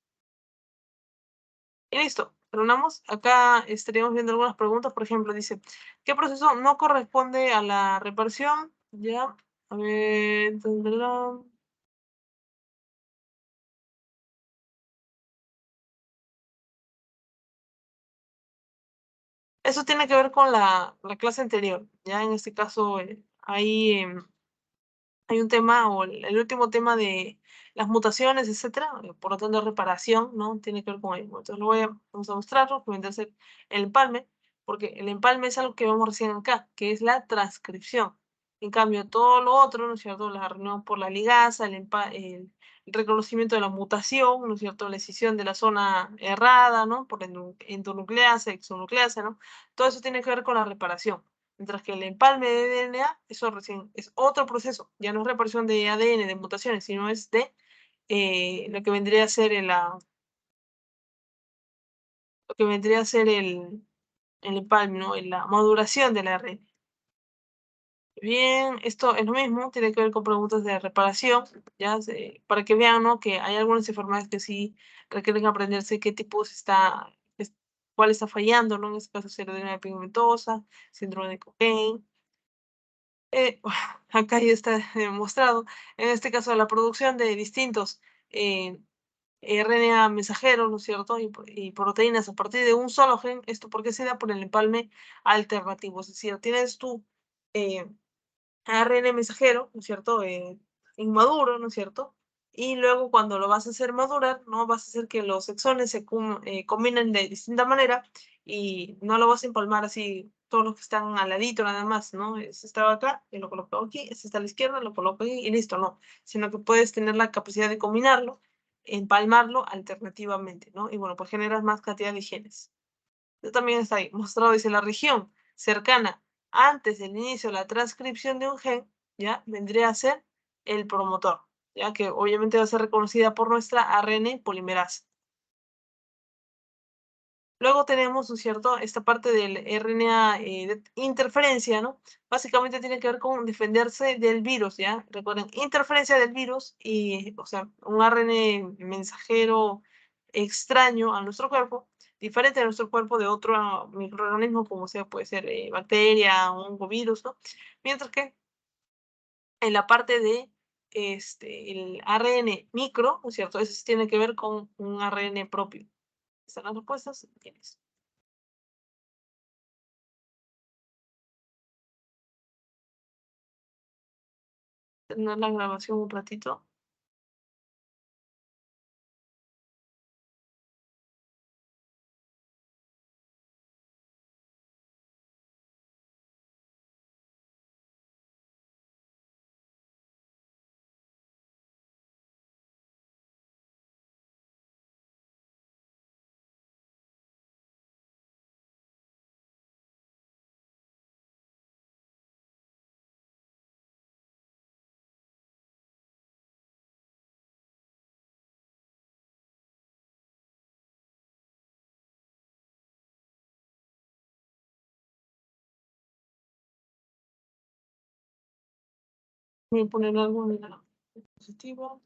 Y listo, terminamos. Acá estaríamos viendo algunas preguntas, por ejemplo, dice, ¿qué proceso no corresponde a la reparación? Ya, a ver, eso tiene que ver con la clase anterior, ya en este caso hay hay un tema o el último tema de las mutaciones, etcétera, por lo tanto reparación, ¿no? Tiene que ver con ello. Entonces vamos a mostrarlo, que vendría a ser el empalme, porque el empalme es algo que vemos recién acá, que es la transcripción. En cambio, todo lo otro, ¿no es cierto? La reunión por la ligasa, el reconocimiento de la mutación, ¿no es cierto? La escisión de la zona errada, ¿no? Por endonucleasa, exonucleasa, ¿no? Todo eso tiene que ver con la reparación. Mientras que el empalme de DNA, eso recién es otro proceso, ya no es reparación de ADN, de mutaciones, sino es de lo que vendría a ser lo que vendría a ser el empalme, ¿no? La maduración del ARN. Bien, esto es lo mismo, tiene que ver con preguntas de reparación, ya para que vean, ¿no? Que hay algunas enfermedades que sí requieren aprenderse qué tipos cuál está fallando, ¿no? En este caso, serotonina pigmentosa, síndrome de Cohen. Acá ya está demostrado, en este caso la producción de distintos eh, RNA mensajeros, ¿no es cierto? Y proteínas a partir de un solo gen, esto porque se da por el empalme alternativo, es decir, tienes tu eh, ARN mensajero, ¿no es cierto? Inmaduro, ¿no es cierto? Y luego cuando lo vas a hacer madurar, ¿no? Vas a hacer que los exones se combinen de distinta manera y no lo vas a empalmar así todos los que están al ladito nada más, ¿no? Este estaba acá y lo coloco aquí, este está a la izquierda, lo coloco aquí y listo, no. Sino que puedes tener la capacidad de combinarlo, empalmarlo alternativamente, ¿no? Y bueno, pues generas más cantidad de genes. También está ahí mostrado, dice la región cercana antes del inicio de la transcripción de un gen, ya vendría a ser el promotor, ya que obviamente va a ser reconocida por nuestra ARN polimerasa. Luego tenemos, ¿no es cierto?, esta parte del RNA de interferencia, ¿no? Básicamente tiene que ver con defenderse del virus, ¿ya? Recuerden, interferencia del virus y, o sea, un ARN mensajero extraño a nuestro cuerpo, diferente a nuestro cuerpo de otro microorganismo, como sea, puede ser bacteria, hongo, virus, ¿no? Mientras que en la parte de el ARN micro, ¿no es cierto? Eso sí tiene que ver con un ARN propio. ¿Están las respuestas? Tienes. Tener la grabación un ratito. Voy a poner algo en la diapositiva.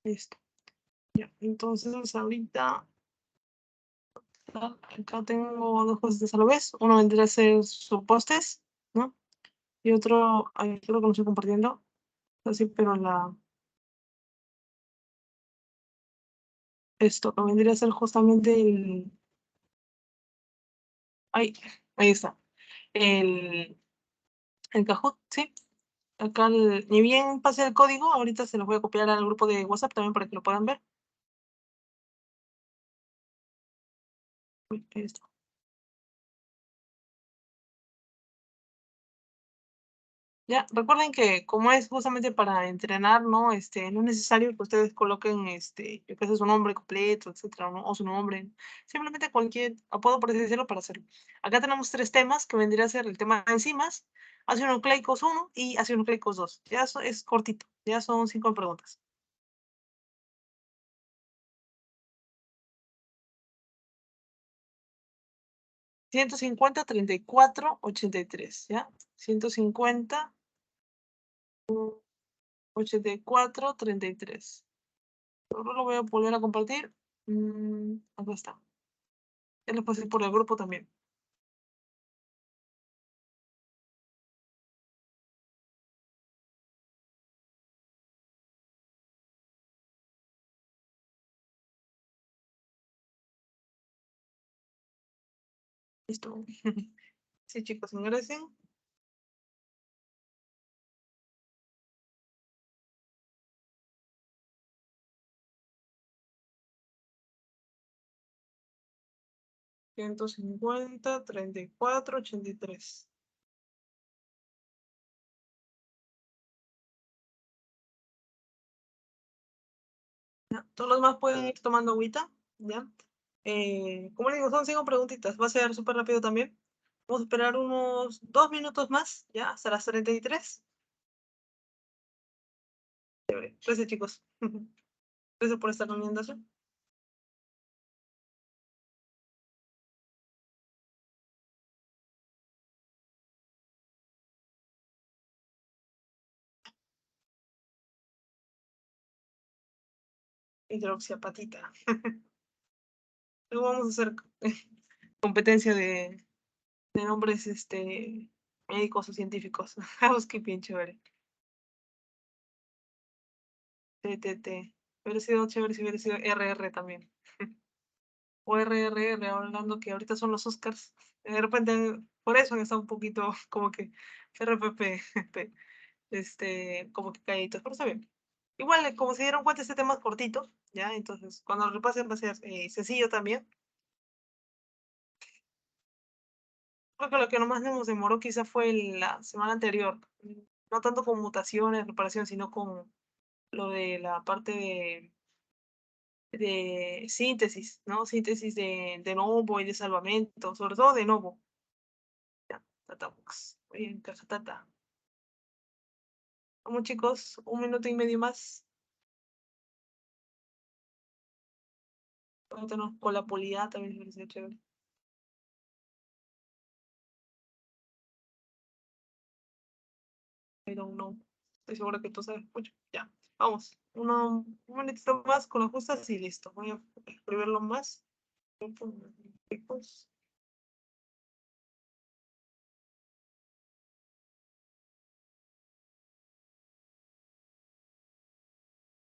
Listo. Ya, entonces ahorita acá tengo dos cosas a la vez. Uno vendría a ser supostes, ¿no? Y otro, ahí creo que lo estoy compartiendo. Así, pero esto que vendría a ser justamente el. Ahí está. El Kahoot, sí. Acá, ni bien pase el código, ahorita se los voy a copiar al grupo de WhatsApp también para que lo puedan ver. Uy, ahí está. Ya, recuerden que como es justamente para entrenar, ¿no? No es necesario que ustedes coloquen, yo qué sé, su nombre completo, etcétera, ¿no? O su nombre. Simplemente cualquier apodo, por así decirlo, para hacerlo. Acá tenemos tres temas, que vendría a ser el tema de enzimas, ácido nucleicos 1 y ácido nucleicos 2. Ya eso es cortito, ya son 5 preguntas. 150, 34, 83, ¿ya? 150, 84, 33. Ahora lo voy a volver a compartir. Acá está. Ya lo pasé por el grupo también. Listo. Sí, chicos, ingresen. Ciento cincuenta, 34, 83. Ya, todos los demás pueden ir tomando agüita, ¿ya? Como les digo, son 5 preguntitas. Va a ser súper rápido también. Vamos a esperar unos 2 minutos más, ¿ya? Hasta las 33. Gracias, chicos. Gracias por estar uniéndose. Hidroxiapatita. Luego vamos a hacer competencia de nombres médicos o científicos. Vamos, qué bien chévere. TTT. Hubiera sido chévere si hubiera sido RR también. O RRR, hablando que ahorita son los Oscars. De repente, por eso han estado un poquito como que RPP, como que calladitos, pero está bien. Igual, como se dieron cuenta, este tema es cortito, ¿ya? Entonces, cuando lo repasen va a ser sencillo también. Creo que lo que nomás nos demoró quizá fue la semana anterior. No tanto con mutaciones, reparación, sino con lo de la parte de síntesis, ¿no? Síntesis de novo y de salvamento, sobre todo de novo. Ya, Tatabox. Muy bien, caja tata. Vamos, chicos, 1 minuto y medio más. Cuéntanos con la polidad también me parece chévere. I don't know. Estoy segura que tú sabes mucho. Ya, vamos. Un minutito más con las justas y listo. Voy a escribirlo más. Chicos.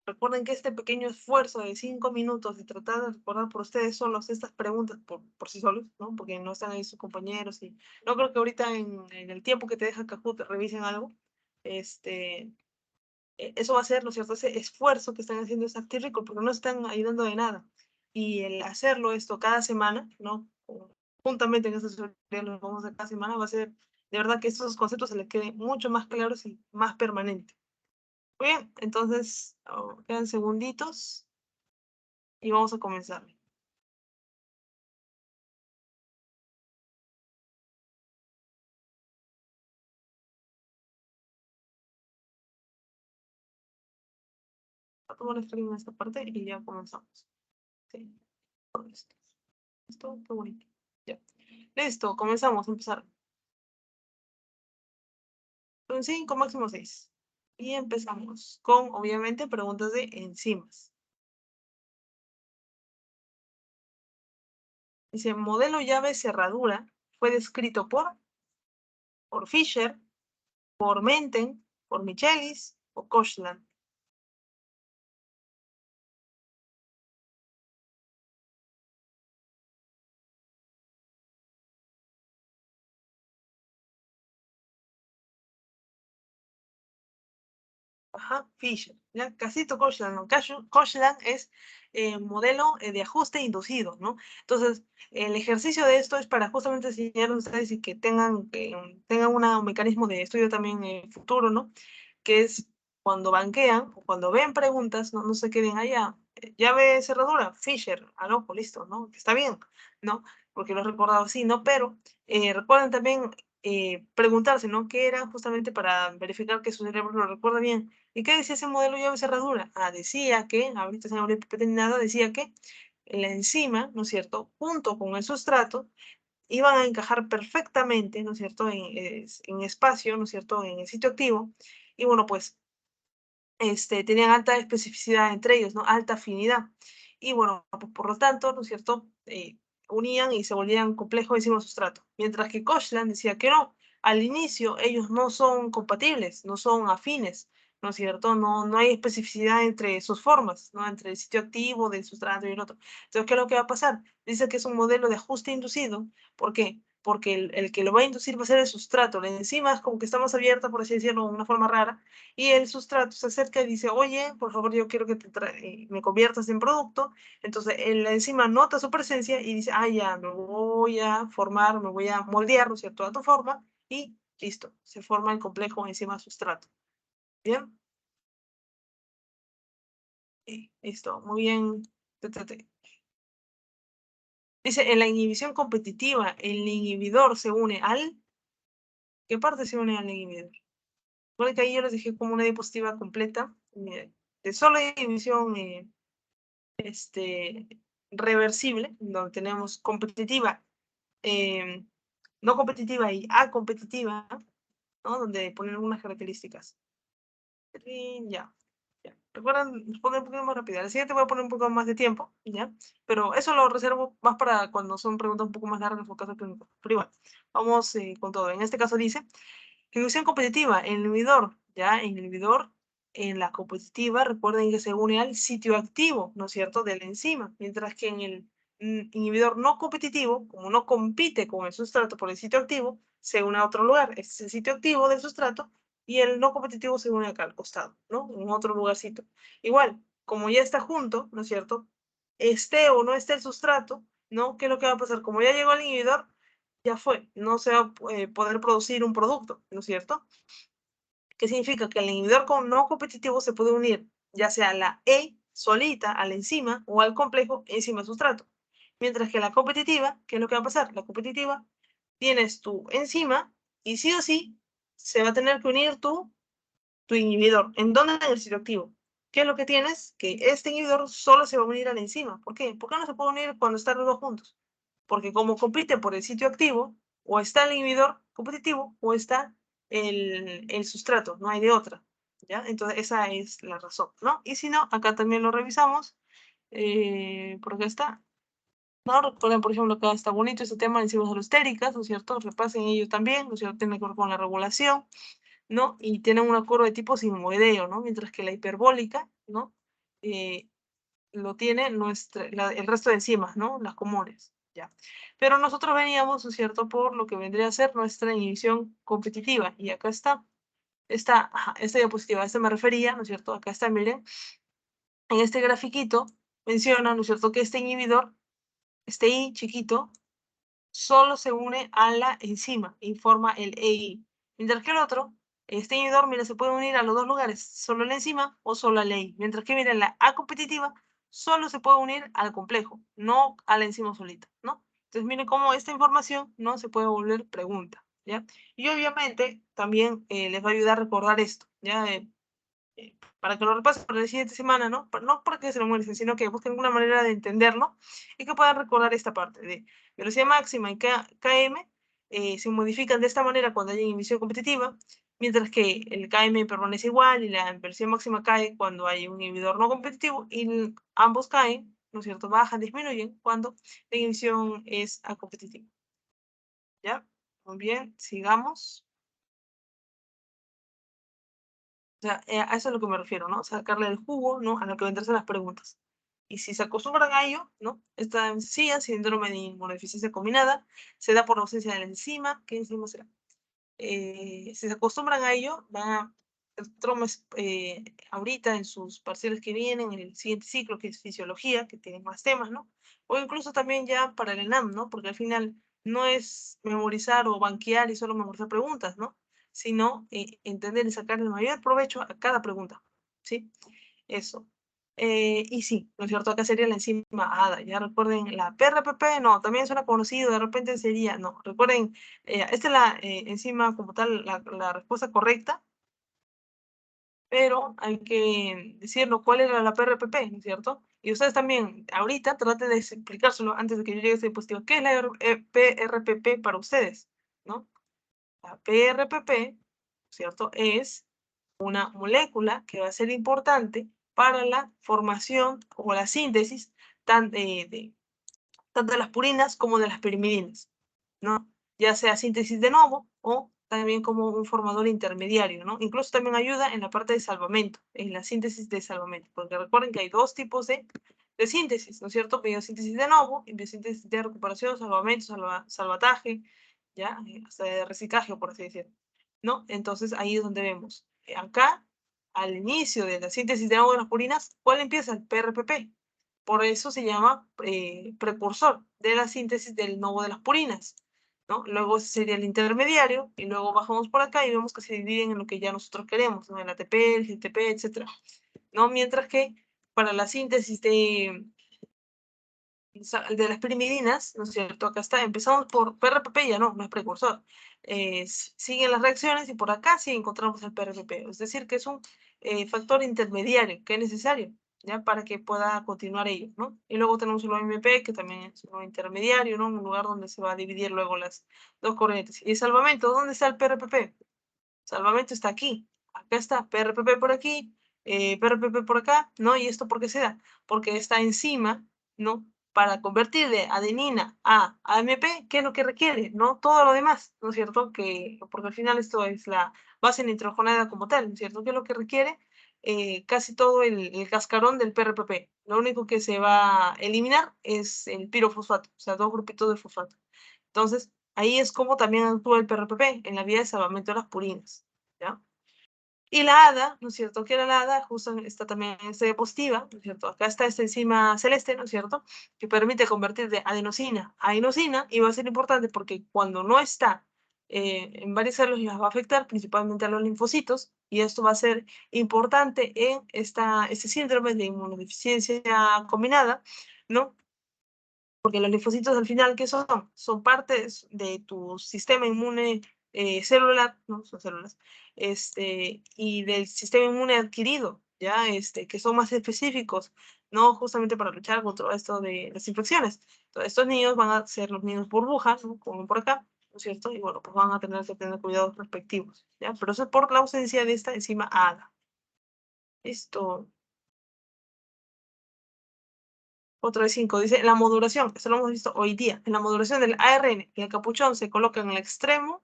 Recuerden que este pequeño esfuerzo de 5 minutos de tratar de recordar por ustedes solos estas preguntas por sí solos, ¿no? Porque no están ahí sus compañeros y no creo que ahorita en el tiempo que te deja Kahoot revisen algo. Eso va a ser, ¿no es cierto? Ese esfuerzo que están haciendo es actívico porque no están ayudando de nada. Y el hacerlo esto cada semana, ¿no? Juntamente en estos tutoriales lo vamos a hacer cada semana, va a ser de verdad que estos conceptos se les queden mucho más claros y más permanentes. Muy bien, entonces quedan segunditos y vamos a comenzar. A tomar el stream en esta parte y ya comenzamos. Sí, todo esto. Esto, qué bonito. Ya. Listo, comenzamos a empezar. Son 5, máximo 6. Y empezamos con, obviamente, preguntas de enzimas. Dice, modelo llave cerradura fue descrito por Fischer, por Menten, por Michelis o Kochland. Ajá, Fischer, ya casito Kochland, ¿no? Kochland es modelo de ajuste inducido, ¿no? Entonces, el ejercicio de esto es para justamente enseñar a ustedes y que tengan un mecanismo de estudio también futuro, ¿no? Que es cuando banquean o cuando ven preguntas, no se queden allá. Llave cerradura, Fischer, al ojo, listo, ¿no? Que está bien, ¿no? Porque lo he recordado así, ¿no? Pero recuerden también preguntarse, ¿no? ¿Qué era justamente para verificar que su cerebro lo recuerda bien? ¿Y qué decía ese modelo llave cerradura? Ah, decía que, ahorita sin abrir pipeta ni nada, decía que la enzima, ¿no es cierto?, junto con el sustrato, iban a encajar perfectamente, ¿no es cierto?, en espacio, ¿no es cierto?, en el sitio activo. Y bueno, pues, tenían alta especificidad entre ellos, ¿no? Alta afinidad. Y bueno, pues, por lo tanto, ¿no es cierto?, unían y se volvían complejos encima del sustrato. Mientras que Kochland decía que no, al inicio ellos no son compatibles, no son afines, ¿no es cierto? No hay especificidad entre sus formas, ¿no? Entre el sitio activo del sustrato y el otro. Entonces, ¿qué es lo que va a pasar? Dice que es un modelo de ajuste inducido. ¿Por qué? Porque el que lo va a inducir va a ser el sustrato. La enzima es como que está más abierta, por así decirlo, de una forma rara, y el sustrato se acerca y dice, oye, por favor, yo quiero que me conviertas en producto. Entonces, la enzima nota su presencia y dice, ah, ya, me voy a formar, me voy a moldear, ¿no es cierto?, a tu forma, y listo, se forma el complejo enzima-sustrato. ¿Bien? Y listo, muy bien. Dice, en la inhibición competitiva, el inhibidor se une al... ¿Qué parte se une al inhibidor? Bueno, que ahí yo les dejé como una diapositiva completa de solo inhibición reversible, donde tenemos competitiva, no competitiva y acompetitiva, ¿no? Donde ponen algunas características. Y ya. Recuerden, poner un poquito más rápido. Al siguiente voy a poner un poco más de tiempo, ¿ya? Pero eso lo reservo más para cuando son preguntas un poco más largas o casos clínicos. Pero igual, vamos con todo. En este caso dice, inhibición competitiva, el inhibidor, ¿ya? El inhibidor en la competitiva, recuerden que se une al sitio activo, ¿no es cierto?, de la enzima, mientras que en el inhibidor no competitivo, como no compite con el sustrato por el sitio activo, se une a otro lugar. Este es el sitio activo del sustrato y el no competitivo se une acá al costado, ¿no? En otro lugarcito. Igual, como ya está junto, ¿no es cierto?, esté o no esté el sustrato, ¿no? ¿Qué es lo que va a pasar? Como ya llegó al inhibidor, ya fue, no se va a poder producir un producto, ¿no es cierto? ¿Qué significa? Que el inhibidor no competitivo se puede unir ya sea a la E solita, a la enzima, o al complejo enzima-sustrato. Mientras que la competitiva, ¿qué es lo que va a pasar? La competitiva, tienes tu enzima y sí o sí se va a tener que unir tu inhibidor. ¿En dónde? En el sitio activo. ¿Qué es lo que tienes? Que este inhibidor solo se va a unir a la enzima. ¿Por qué? ¿Por qué no se puede unir cuando están los dos juntos? Porque como compiten por el sitio activo, o está el inhibidor competitivo o está el sustrato, no hay de otra, ¿ya? Entonces esa es la razón, ¿no? Y si no, acá también lo revisamos, por acá está, ¿no? Recuerden, por ejemplo, acá está bonito este tema de enzimas alostéricas, ¿no es cierto? Repasen ello también, ¿no es cierto? Tiene que ver con la regulación, ¿no? Y tienen una curva de tipo sigmoideo, ¿no? Mientras que la hiperbólica, ¿no? Lo tiene el resto de enzimas, ¿no? Las comunes, ¿ya? Pero nosotros veníamos, ¿no es cierto?, por lo que vendría a ser nuestra inhibición competitiva. Y acá está, esta diapositiva, a esta me refería, ¿no es cierto? Acá está, miren, en este grafiquito menciona, ¿no es cierto?, que este inhibidor, este I chiquito, solo se une a la enzima y forma el EI. Mientras que el otro, este inhibidor, mira, se puede unir a los dos lugares, solo a la enzima o solo a la EI. Mientras que, miren, la A competitiva solo se puede unir al complejo, no a la enzima solita, ¿no? Entonces, miren cómo esta información no se puede volver pregunta, ¿ya? Y obviamente también les va a ayudar a recordar esto, ¿ya? Para que lo repasen para la siguiente semana, ¿no? No para que se lo muerden, sino que busquen alguna manera de entenderlo y que puedan recordar esta parte de velocidad máxima y KM se modifican de esta manera cuando hay inhibición competitiva, mientras que el Km permanece igual y la inversión máxima cae cuando hay un inhibidor no competitivo y ambos caen, ¿no es cierto? Bajan, disminuyen cuando la inhibición es a competitiva. ¿Ya? Muy bien, sigamos. O sea, a eso es a lo que me refiero, ¿no? Sacarle el jugo, ¿no? A lo que vendrán las preguntas. Y si se acostumbran a ello, ¿no? Esta sencilla síndrome de inmunodeficiencia combinada se da por la ausencia de la enzima. ¿Qué enzima será? Si se acostumbran a ello, van a ahorita en sus parciales que vienen, en el siguiente ciclo, que es fisiología, que tienen más temas, ¿no? O incluso también ya para el ENAM, ¿no? Porque al final no es memorizar o banquear y solo memorizar preguntas, ¿no? Sino entender y sacar el mayor provecho a cada pregunta, ¿sí? Eso. Y sí, ¿no es cierto? Acá sería la enzima ADA. Ya recuerden, la PRPP, no, también suena conocido, de repente sería, no, recuerden, esta es la enzima como tal, la respuesta correcta, pero hay que decirlo, ¿cuál era la PRPP, ¿no es cierto? Y ustedes también, ahorita, traten de explicárselo antes de que yo llegue a ese dispositivo. ¿Qué es la PRPP para ustedes? ¿No? La PRPP, ¿cierto? Es una molécula que va a ser importante para la formación o la síntesis tanto de las purinas como de las pirimidinas, ¿no? Ya sea síntesis de novo o también como un formador intermediario, ¿no? Incluso también ayuda en la parte de salvamento, en la síntesis de salvamento, porque recuerden que hay dos tipos de síntesis, ¿no es cierto? Biosíntesis de novo y biosíntesis de recuperación, salvamento, salvataje, ya, hasta de reciclaje, por así decirlo, ¿no? Entonces ahí es donde vemos, acá, al inicio de la síntesis de novo de las purinas, ¿cuál empieza? El PRPP. Por eso se llama precursor de la síntesis del novo de las purinas, ¿no? Luego sería el intermediario, y luego bajamos por acá y vemos que se dividen en lo que ya nosotros queremos, ¿no? El ATP, el GTP, etc. ¿No? Mientras que para la síntesis de las pirimidinas, ¿no es cierto? Acá está, empezamos por PRPP, ya no es precursor. Siguen las reacciones y por acá sí encontramos el PRPP, es decir, que es un factor intermediario que es necesario, ¿ya? Para que pueda continuar ello, ¿no? Y luego tenemos el OMP, que también es un intermediario, ¿no? Un lugar donde se va a dividir luego las dos corrientes. Y el salvamento, ¿dónde está el PRPP? Salvamento está aquí, acá está, PRPP por aquí, PRPP por acá, ¿no? ¿Y esto por qué se da? Porque esta enzima, ¿no? Para convertir de adenina a AMP, ¿qué es lo que requiere? ¿No? Todo lo demás, ¿no es cierto? Porque al final esto es la base nitrogenada como tal, ¿no es cierto? ¿Qué es lo que requiere? Casi todo el cascarón del PRPP. Lo único que se va a eliminar es el pirofosfato, o sea, dos grupitos de fosfato. Entonces, ahí es como también actúa el PRPP en la vía de salvamento de las purinas, ¿ya? Y la ADA, ¿no es cierto? Que la ADA justo está también en esta diapositiva, ¿no es cierto? Acá está esta enzima celeste, ¿no es cierto? Que permite convertir de adenosina a inosina y va a ser importante porque cuando no está en varias células las va a afectar principalmente a los linfocitos y esto va a ser importante en este síndrome de inmunodeficiencia combinada, ¿no? Porque los linfocitos al final, ¿qué son? Son partes de tu sistema inmune celular, ¿no? Son células, y del sistema inmune adquirido, ¿ya? Que son más específicos, ¿no? Justamente para luchar contra esto de las infecciones. Entonces, estos niños van a ser los niños burbujas, ¿no? Como por acá, ¿no es cierto? Y bueno, pues van a tener que tener cuidados respectivos, ¿ya? Pero eso es por la ausencia de esta enzima ADA. Esto. Otra de 5, dice la modulación, esto lo hemos visto hoy día, en la modulación del ARN y el capuchón se coloca en el extremo,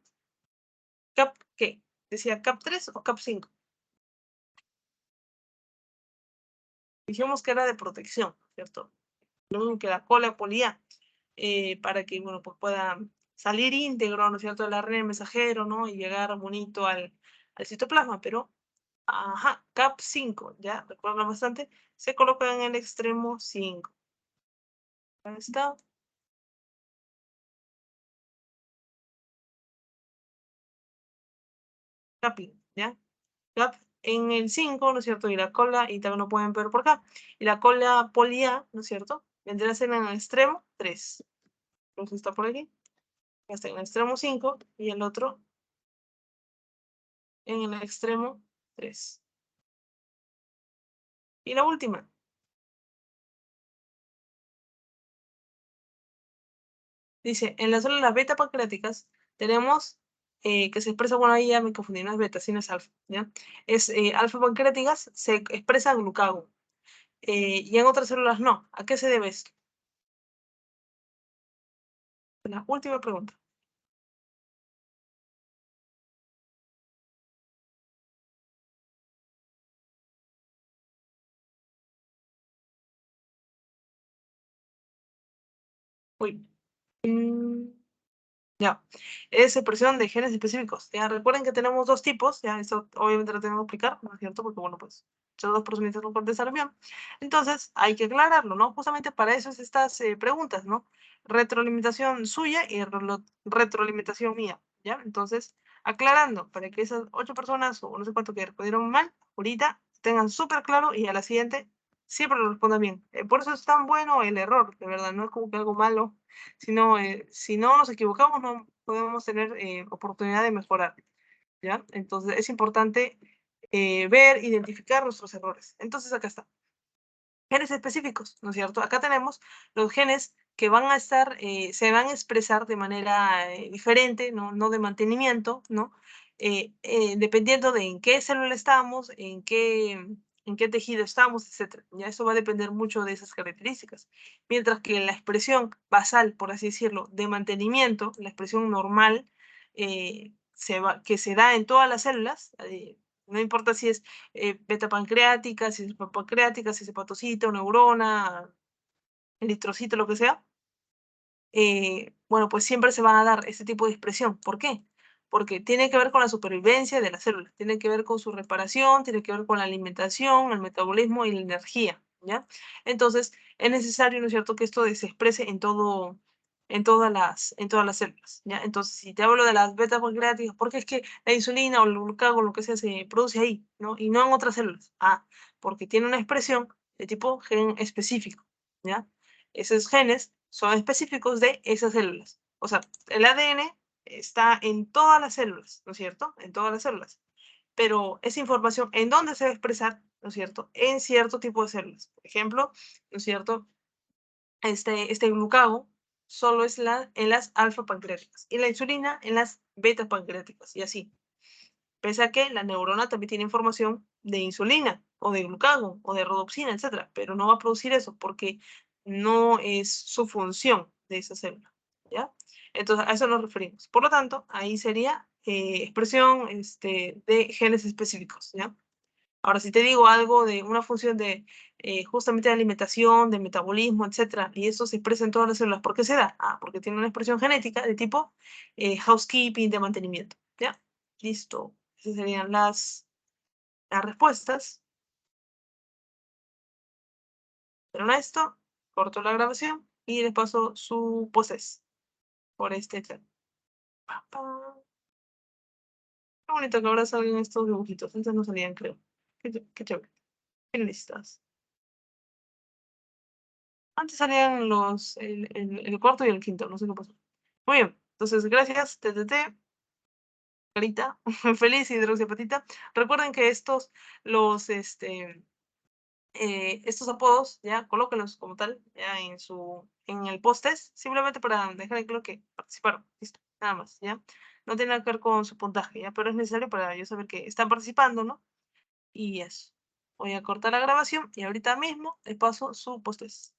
cap, ¿qué? Decía cap 3 o cap 5. Dijimos que era de protección, ¿cierto? Lo mismo que la cola polía, para que, bueno, pues pueda salir íntegro, ¿no es cierto?, el ARN mensajero, ¿no? Y llegar bonito al citoplasma, pero, ajá, cap 5, ya, recuerdan bastante, se coloca en el extremo 5. Ahí está. Capi, ¿ya? Cap en el 5, ¿no es cierto? Y la cola, y también lo pueden ver por acá. Y la cola polia, ¿no es cierto? Vendría a ser en el extremo 3. Entonces está por aquí. Está en el extremo 5 y el otro en el extremo 3. Y la última. Dice, en las células beta pancreáticas tenemos que se expresa, bueno, ahí ya me confundí, no es beta, sino es alfa, ¿ya? Es alfa pancreáticas, se expresa glucagón, y en otras células no. ¿A qué se debe esto? La última pregunta. Uy. Ya, es expresión de genes específicos. Ya, recuerden que tenemos dos tipos, ya, esto obviamente lo tengo que explicar, ¿no es cierto? Porque, bueno, pues, son dos procedimientos no contestar bien. Entonces, hay que aclararlo, ¿no? Justamente para eso es estas preguntas, ¿no? Retroalimentación suya y retroalimentación mía, ¿ya? Entonces, aclarando, para que esas 8 personas, o no sé cuánto que respondieron mal, ahorita tengan súper claro y a la siguiente siempre lo respondan bien. Por eso es tan bueno el error, de verdad, no es como que algo malo, sino, si no nos equivocamos, no podemos tener oportunidad de mejorar, ¿ya? Entonces, es importante ver, identificar nuestros errores. Entonces, acá está. Genes específicos, ¿no es cierto? Acá tenemos los genes que van a estar, se van a expresar de manera diferente, ¿no? De mantenimiento, ¿no? Dependiendo de en qué célula estamos, en qué tejido estamos, etcétera. Ya eso va a depender mucho de esas características. Mientras que la expresión basal, por así decirlo, de mantenimiento, la expresión normal, que se da en todas las células, no importa si es beta pancreática, si es pancreática, si es hepatocito, neurona, eritrocito, lo que sea, bueno, pues siempre se van a dar este tipo de expresión. ¿Por qué? Porque tiene que ver con la supervivencia de las células, tiene que ver con su reparación, tiene que ver con la alimentación, el metabolismo y la energía, ¿ya? Entonces, es necesario, ¿no es cierto?, que esto se exprese en todas las células, ¿ya? Entonces, si te hablo de las beta pancreáticas, porque es que la insulina o el glucagón, lo que sea, se produce ahí, ¿no? Y no en otras células. Ah, porque tiene una expresión de tipo gen específico, ¿ya? Esos genes son específicos de esas células. O sea, el ADN está en todas las células, ¿no es cierto? En todas las células. Pero esa información, ¿en dónde se va a expresar? ¿No es cierto? En cierto tipo de células. Por ejemplo, ¿no es cierto? Este glucagón solo es en las alfa pancreáticas y la insulina en las beta pancreáticas y así. Pese a que la neurona también tiene información de insulina o de glucagón o de rodopsina, etcétera, pero no va a producir eso porque no es su función de esa célula, ¿ya? Entonces, a eso nos referimos. Por lo tanto, ahí sería expresión de genes específicos, ¿ya? Ahora, si te digo algo de una función de justamente de alimentación, de metabolismo, etcétera, y eso se expresa en todas las células, ¿por qué se da? Ah, porque tiene una expresión genética de tipo housekeeping, de mantenimiento, ¿ya? Listo. Esas serían las respuestas. Pero esto, corto la grabación y les paso su poses por este chat. Pa, pa. Qué bonito que ahora salgan estos dibujitos. Antes no salían, creo. Qué chévere. Qué listas. Antes salían el cuarto y el quinto, no sé qué pasó. Muy bien, entonces gracias, TTT, Carita, feliz hidroxiapatita. Recuerden que estos apodos, ya, colóquenlos como tal, ya en el post-test, simplemente para dejar claro que participaron, listo, nada más, ya. No tiene nada que ver con su puntaje, ya, pero es necesario para yo saber que están participando, ¿no? Y eso. Voy a cortar la grabación y ahorita mismo les paso su post-test.